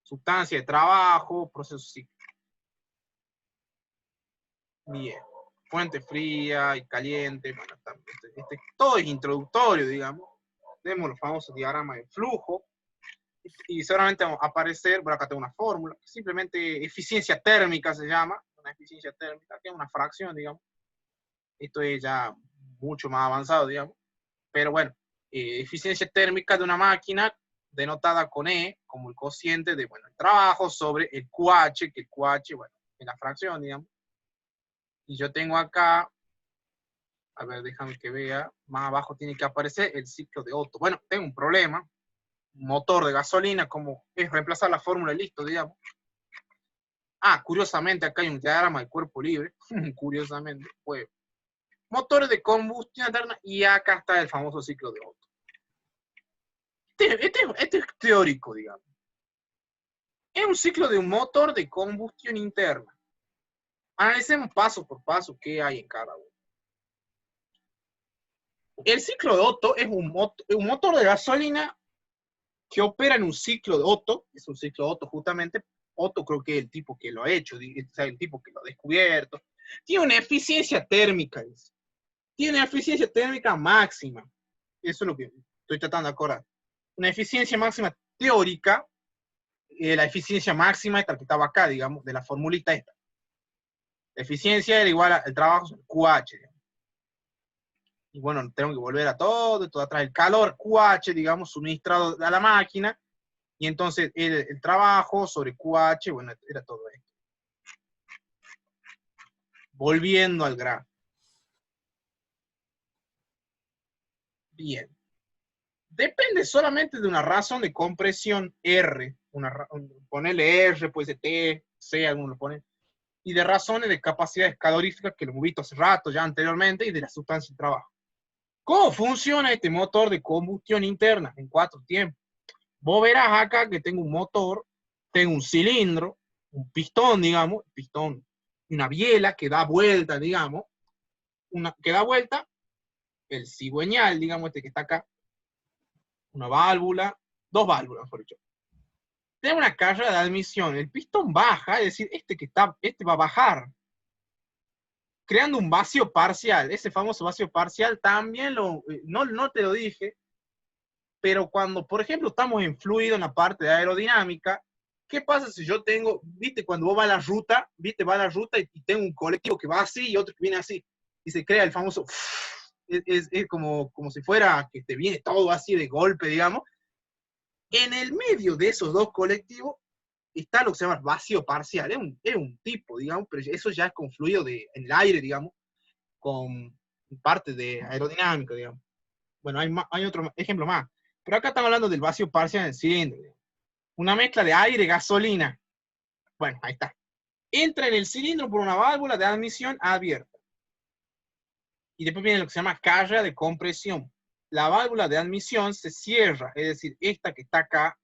A: Sustancia de trabajo, proceso cíclico. Bien. Fuente fría y caliente. Bueno, todo es introductorio, digamos. Tenemos los famosos diagramas de flujo. Y seguramente va a aparecer, por acá tengo una fórmula, simplemente eficiencia térmica se llama, una eficiencia térmica, que es una fracción, digamos. Esto es ya mucho más avanzado, digamos. pero bueno, eficiencia térmica de una máquina denotada con E como el cociente de, bueno, el trabajo sobre el QH, que el QH, bueno, es la fracción, digamos. Y yo tengo acá, a ver, déjame que vea, más abajo tiene que aparecer el ciclo de Otto. Bueno, tengo un problema, motor de gasolina, como es reemplazar la fórmula y listo, digamos. Ah, curiosamente, acá hay un diagrama de cuerpo libre, curiosamente, pues, motores de combustión interna, y acá está el famoso ciclo de Otto. Este es teórico, digamos. Es un ciclo de un motor de combustión interna. Analicemos paso por paso qué hay en cada uno. El ciclo de Otto es un motor de gasolina que opera en un ciclo de Otto, es un ciclo de Otto justamente. Otto creo que es el tipo que lo ha hecho, o sea, el tipo que lo ha descubierto. Tiene una eficiencia térmica, dice. Tiene una eficiencia térmica máxima. Eso es lo que estoy tratando de acordar. Una eficiencia máxima teórica, la eficiencia máxima esta que estaba acá, digamos, de la formulita esta. La eficiencia era igual al trabajo sobre QH, digamos. Y bueno, tengo que volver a todo atrás. El calor QH, digamos, suministrado a la máquina, y entonces el trabajo sobre QH, bueno, era todo esto. Volviendo al gráfico. Bien. Depende solamente de una razón de compresión R, ponerle R, puede ser T, C, algunos lo ponen, y de razones de capacidades caloríficas que lo hemos visto hace rato ya anteriormente, y de la sustancia de trabajo. ¿Cómo funciona este motor de combustión interna? En 4 tiempos. Vos verás acá que tengo un motor, tengo un cilindro, un pistón, digamos, pistón, una biela que da vuelta, digamos, que da vuelta, el cigüeñal, digamos, este que está acá, una válvula, 2 válvulas, mejor dicho. Tengo una carga de admisión, el pistón baja, es decir, este va a bajar, creando un vacío parcial. Ese famoso vacío parcial también no te lo dije, pero cuando, por ejemplo, estamos en fluido en la parte de aerodinámica, ¿qué pasa si yo tengo, viste, cuando vos vas a la ruta, viste, va a la ruta y tengo un colectivo que va así y otro que viene así, y se crea el famoso, es como si fuera que te viene todo así de golpe, digamos. En el medio de esos dos colectivos está lo que se llama vacío parcial, es un tipo, digamos, pero eso ya es con fluido en el aire, digamos, con parte de aerodinámica, digamos. Bueno, hay otro ejemplo más. Pero acá estamos hablando del vacío parcial del cilindro. Una mezcla de aire y gasolina. Bueno, ahí está. Entra en el cilindro por una válvula de admisión abierta. Y después viene lo que se llama carga de compresión. La válvula de admisión se cierra, es decir, esta que está acá,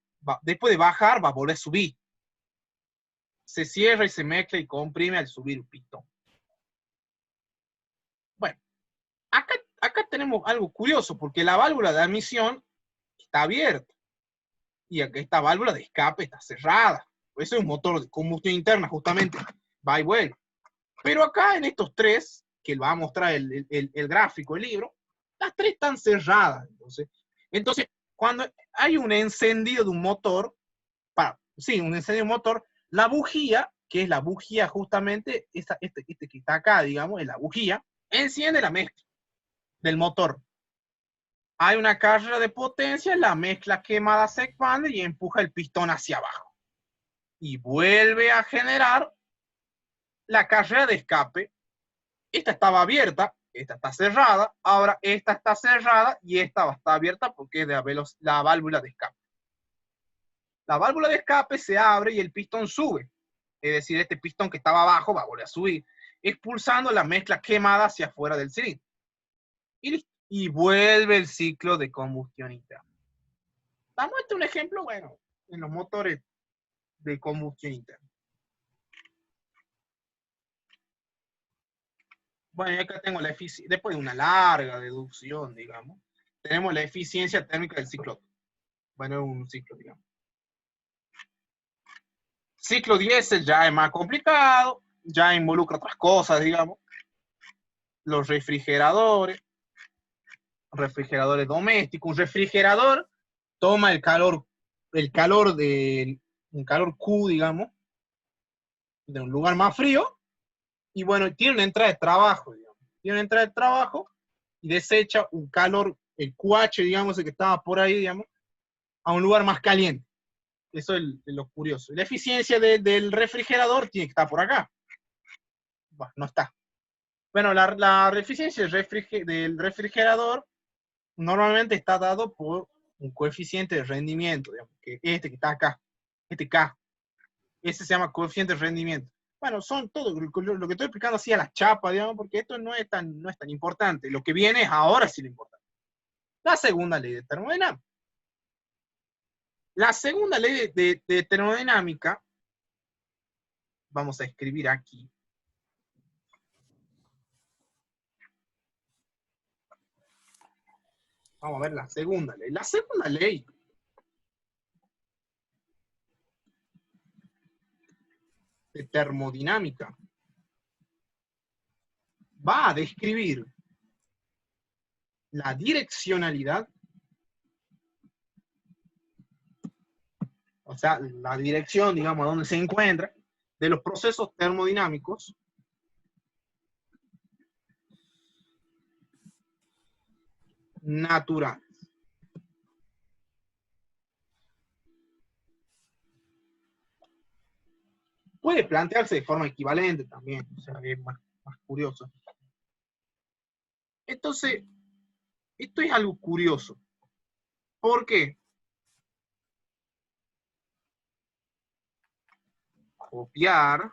A: después de bajar, va a volver a subir. Se cierra y se mezcla y comprime al subir el pistón. Bueno, acá tenemos algo curioso, porque la válvula de admisión está abierta. Y acá esta válvula de escape está cerrada. Eso es un motor de combustión interna, justamente, va y vuelve. Pero acá en estos tres, que va a mostrar el gráfico, el libro, las tres están cerradas. Entonces, cuando hay un encendido de un motor, un encendido de un motor, la bujía, que es la bujía justamente, este que está acá, digamos, es la bujía, enciende la mezcla del motor. Hay una carga de potencia, la mezcla quemada se expande y empuja el pistón hacia abajo. Y vuelve a generar la carrera de escape. Esta estaba abierta, esta está cerrada, ahora esta está cerrada y esta está abierta porque es de la válvula de escape. La válvula de escape se abre y el pistón sube. Es decir, este pistón que estaba abajo va a volver a subir, expulsando la mezcla quemada hacia afuera del cilindro. Y vuelve el ciclo de combustión interna. Vamos a un ejemplo, bueno, en los motores de combustión interna. Bueno, y acá tengo la eficiencia, después de una larga deducción, digamos, tenemos la eficiencia térmica del ciclo. Bueno, es un ciclo, digamos. Ciclo diésel ya es más complicado, ya involucra otras cosas, digamos. Los refrigeradores domésticos. Un refrigerador toma un calor Q, digamos, de un lugar más frío, y bueno, tiene una entrada de trabajo, digamos. Tiene una entrada de trabajo y desecha un calor el QH, digamos, el que estaba por ahí, digamos, a un lugar más caliente. Eso es lo curioso. La eficiencia del refrigerador tiene que estar por acá. Bah, no está. Bueno, la eficiencia del refrigerador normalmente está dado por un coeficiente de rendimiento, digamos, que este que está acá, este K. Ese se llama coeficiente de rendimiento. Bueno, son todo lo que estoy explicando así a la chapa, digamos, porque esto no es tan importante. Lo que viene es ahora sí lo importante. La segunda ley de termodinámica. La segunda ley de termodinámica, vamos a escribir aquí. Vamos a ver la segunda ley. La segunda ley de termodinámica va a describir la direccionalidad, o sea, la dirección, digamos, donde se encuentra, de los procesos termodinámicos naturales. Puede plantearse de forma equivalente también, o sea, es más curioso. Entonces, esto es algo curioso. ¿Por qué? Copiar,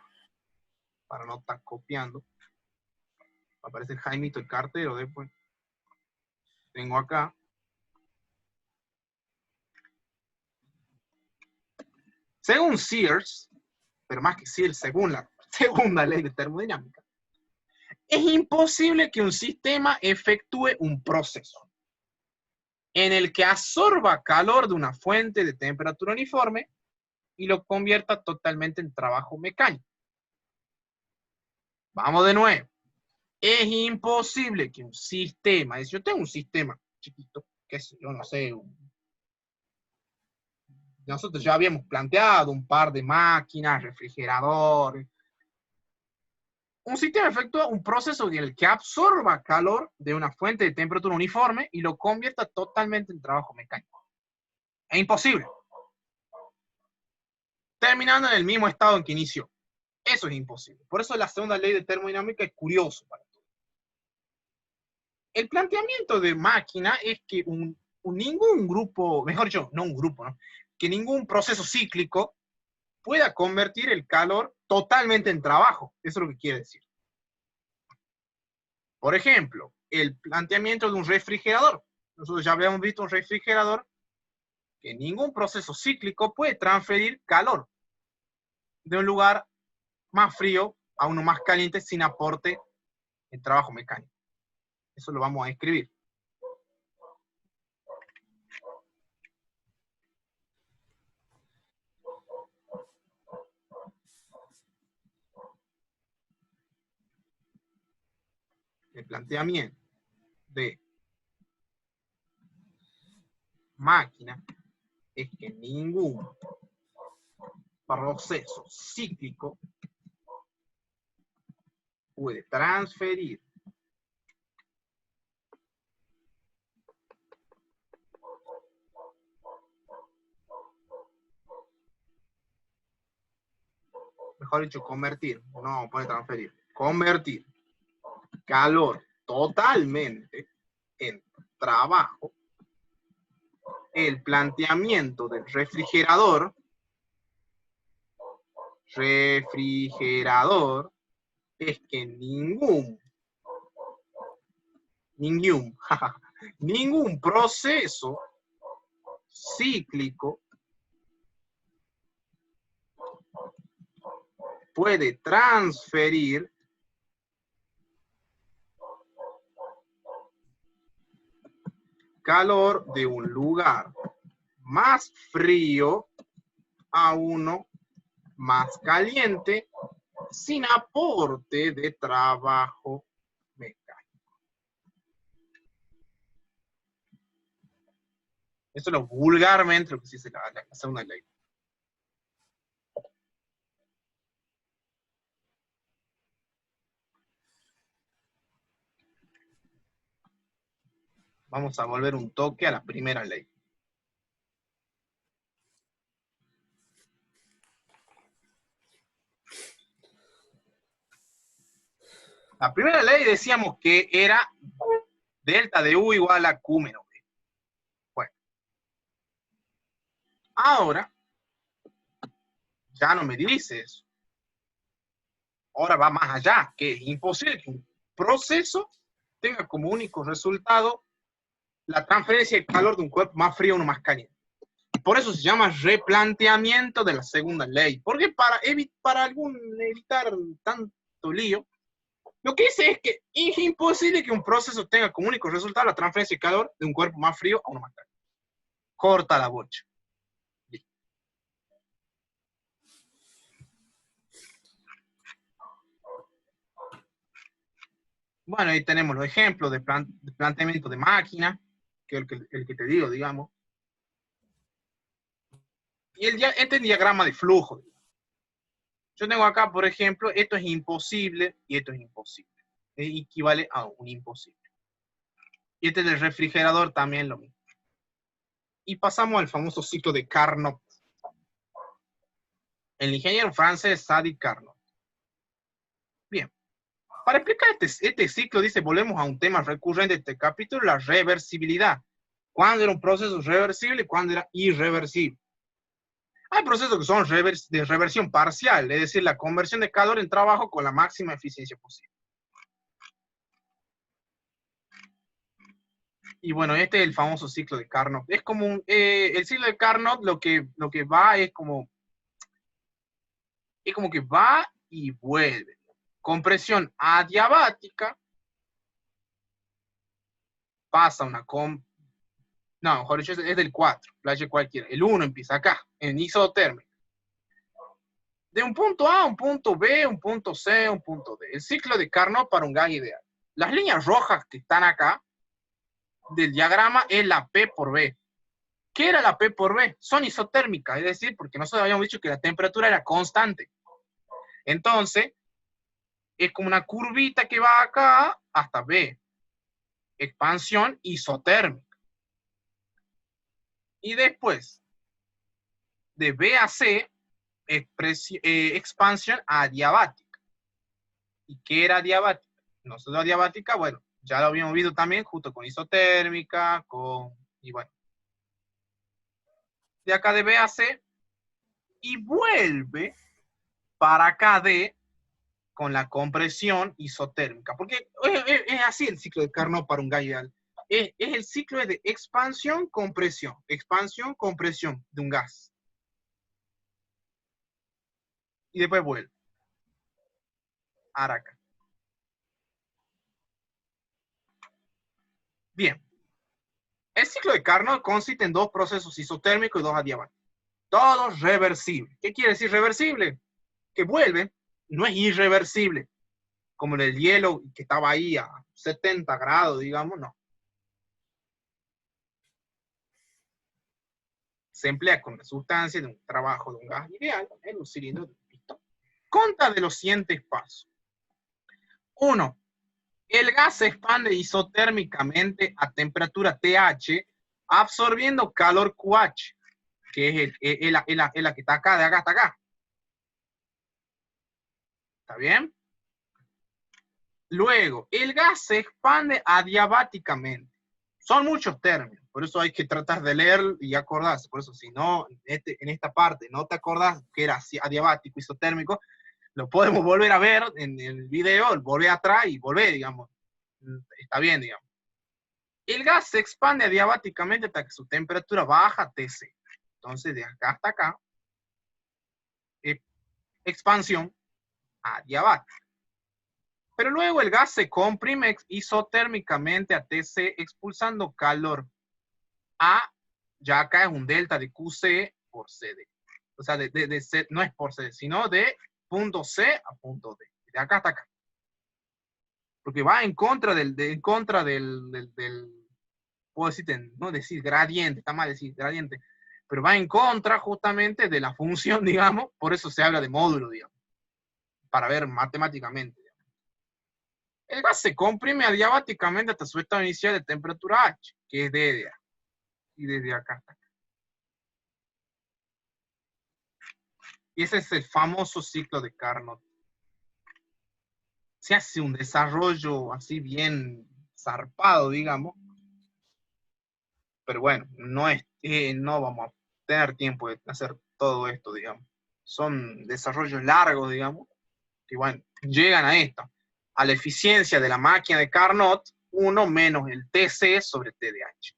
A: para no estar copiando. Aparece el Jaimito, el cartero, después. Tengo acá. Según Sears, pero más que Sears, según la segunda ley de termodinámica, es imposible que un sistema efectúe un proceso en el que absorba calor de una fuente de temperatura uniforme y lo convierta totalmente en trabajo mecánico. Vamos de nuevo. Es imposible que un sistema, yo tengo un sistema chiquito, que es, yo no sé, nosotros ya habíamos planteado un par de máquinas, refrigeradores. Un sistema efectúa un proceso en el que absorba calor de una fuente de temperatura uniforme y lo convierta totalmente en trabajo mecánico. Es imposible. Terminando en el mismo estado en que inició. Eso es imposible. Por eso la segunda ley de termodinámica es curioso para todos. El planteamiento de máquina es que ningún grupo, mejor dicho, no un grupo, ¿no? Que ningún proceso cíclico pueda convertir el calor totalmente en trabajo. Eso es lo que quiere decir. Por ejemplo, el planteamiento de un refrigerador. Nosotros ya habíamos visto un refrigerador que ningún proceso cíclico puede transferir calor de un lugar más frío a uno más caliente sin aporte en trabajo mecánico. Eso lo vamos a escribir. El planteamiento de máquina es que ningún proceso cíclico puede transferir mejor dicho, convertir, no puede transferir, convertir calor totalmente en trabajo. El planteamiento del refrigerador es que ningún proceso cíclico puede transferir calor de un lugar más frío a uno más caliente sin aporte de trabajo mecánico. Esto es lo vulgarmente lo que se dice la segunda ley. Vamos a volver un toque a la primera ley. La primera ley decíamos que era delta de U igual a Q menos B. Bueno, ahora ya no me dice eso. Ahora va más allá, que es imposible que un proceso tenga como único resultado la transferencia de calor de un cuerpo más frío a uno más caliente. Por eso se llama replanteamiento de la segunda ley. Porque para evitar tanto lío, lo que dice es que es imposible que un proceso tenga como único resultado la transferencia de calor de un cuerpo más frío a uno más caliente. Corta la bocha. Bueno, ahí tenemos los ejemplos de planteamiento de máquina, que es el que te digo, digamos. Y este es el diagrama de flujo. Yo tengo acá, por ejemplo, esto es imposible y esto es imposible. Equivale a un imposible. Y este del refrigerador también lo mismo. Y pasamos al famoso ciclo de Carnot. El ingeniero francés Sadi Carnot. Bien. Para explicar este ciclo, dice, volvemos a un tema recurrente de este capítulo, la reversibilidad. ¿Cuándo era un proceso reversible y cuándo era irreversible? Hay procesos que son de reversión parcial, es decir, la conversión de calor en trabajo con la máxima eficiencia posible. Y bueno, este es el famoso ciclo de Carnot. Es como el ciclo de Carnot lo que va es como que va y vuelve. Compresión adiabática pasa una no, mejor dicho, es del 4, playa cualquiera. El 1 empieza acá, en isotérmica. De un punto A, un punto B, un punto C, un punto D. El ciclo de Carnot para un gas ideal. Las líneas rojas que están acá del diagrama es la P por B. ¿Qué era la P por B? Son isotérmicas, es decir, porque nosotros habíamos dicho que la temperatura era constante. Entonces, es como una curvita que va acá hasta B. Expansión isotérmica. Y después, de B a C, expansión adiabática. ¿Y qué era adiabática? No solo adiabática, bueno, ya lo habíamos visto también, justo con isotérmica, y bueno. De acá de B a C, y vuelve para acá D con la compresión isotérmica. Porque es así el ciclo de Carnot para un gas ideal. Es el ciclo de expansión, compresión de un gas. Y después vuelve. Ahora acá. Bien. El ciclo de Carnot consiste en dos procesos isotérmicos y dos adiabáticos. Todos reversibles. ¿Qué quiere decir reversible? Que vuelve, no es irreversible, como en el hielo que estaba ahí a 70 grados, digamos, no. Se emplea con la sustancia de un trabajo de un gas ideal en un cilindro de pistón. Consta de los siguientes pasos. 1. El gas se expande isotérmicamente a temperatura TH, absorbiendo calor QH, que es la que está acá, de acá hasta acá. ¿Está bien? Luego, el gas se expande adiabáticamente. Son muchos términos, por eso hay que tratar de leer y acordarse. Por eso, si no, en esta parte no te acordás que era adiabático, isotérmico, lo podemos volver a ver en el video, volver atrás y volver, digamos. Está bien, digamos. El gas se expande adiabáticamente hasta que su temperatura baja a TC. Entonces, de acá hasta acá, expansión adiabática. Pero luego el gas se comprime isotérmicamente a TC, expulsando calor a, ya acá es un delta de QC por CD. O sea, C, no es por CD, sino de punto C a punto D. De acá hasta acá. Porque va en contra del puedo decirte, no decir gradiente, está mal decir gradiente, pero va en contra justamente de la función, digamos, por eso se habla de módulo, digamos, para ver matemáticamente. el gas se comprime adiabáticamente hasta su estado inicial de temperatura H, que es DDA. Y desde acá hasta acá. Y ese es el famoso ciclo de Carnot. Se hace un desarrollo así bien zarpado, digamos. Pero bueno, no vamos a tener tiempo de hacer todo esto, digamos. Son desarrollos largos, digamos, que bueno, llegan a esto, a la eficiencia de la máquina de Carnot, 1 menos el TC sobre TDH.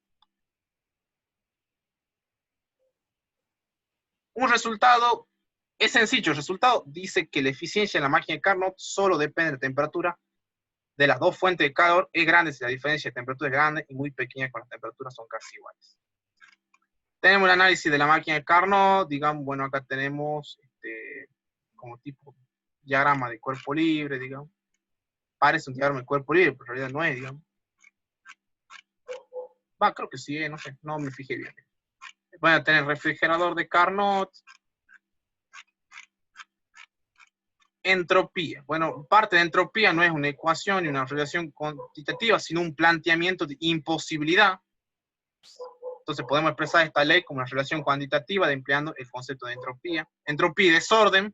A: Un resultado es sencillo, el resultado dice que la eficiencia de la máquina de Carnot solo depende de la temperatura de las dos fuentes de calor, es grande si la diferencia de temperatura es grande y muy pequeña cuando las temperaturas son casi iguales. Tenemos el análisis de la máquina de Carnot, digamos, bueno, acá tenemos como tipo diagrama de cuerpo libre, digamos. Parece un diagrama de cuerpo libre, pero en realidad no es, digamos. Va, creo que sí, no sé, no me fijé bien. Van a tener refrigerador de Carnot. Entropía. Bueno, parte de entropía no es una ecuación ni una relación cuantitativa, sino un planteamiento de imposibilidad. Entonces podemos expresar esta ley como una relación cuantitativa empleando el concepto de entropía. Entropía y desorden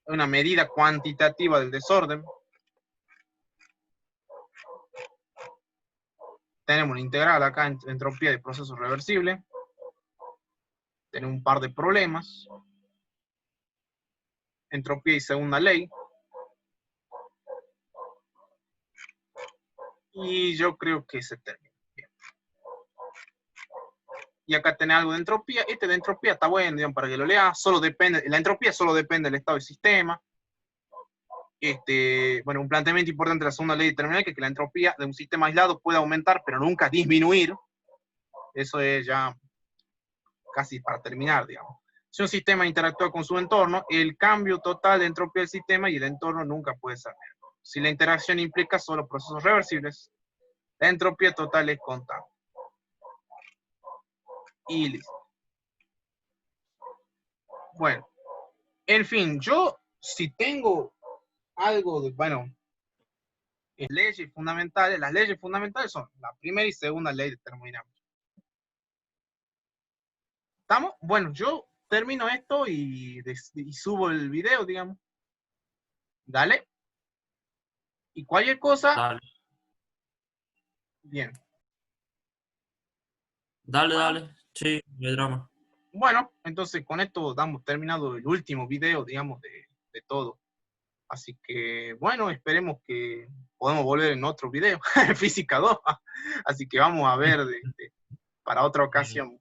A: es una medida cuantitativa del desorden. Tenemos una integral acá en entropía de procesos reversibles. Tenemos un par de problemas. Entropía y segunda ley. Y yo creo que se termina. Bien. Y acá tenés algo de entropía. Este de entropía está bueno, digamos, para que lo leas. Solo depende, la entropía solo depende del estado del sistema. Bueno, un planteamiento importante de la segunda ley termodinámica es que la entropía de un sistema aislado puede aumentar, pero nunca disminuir. Eso es ya casi para terminar, digamos. Si un sistema interactúa con su entorno, el cambio total de entropía del sistema y el entorno nunca puede ser negativo. Si la interacción implica solo procesos reversibles, la entropía total es contable. Y listo. Bueno, en fin, yo si tengo algo de, bueno, leyes fundamentales, las leyes fundamentales son la primera y segunda ley de termodinámica. ¿Estamos? Bueno, yo termino esto y subo el video, digamos. Dale. Y cualquier cosa.
B: Dale,
A: Bien.
B: dale,
A: Bueno,
B: dale. Sí, no hay drama.
A: bueno, entonces con esto damos terminado el último video, digamos, de todo. Así que, bueno, esperemos que podamos volver en otro video, Física 2. Así que vamos a ver para otra ocasión.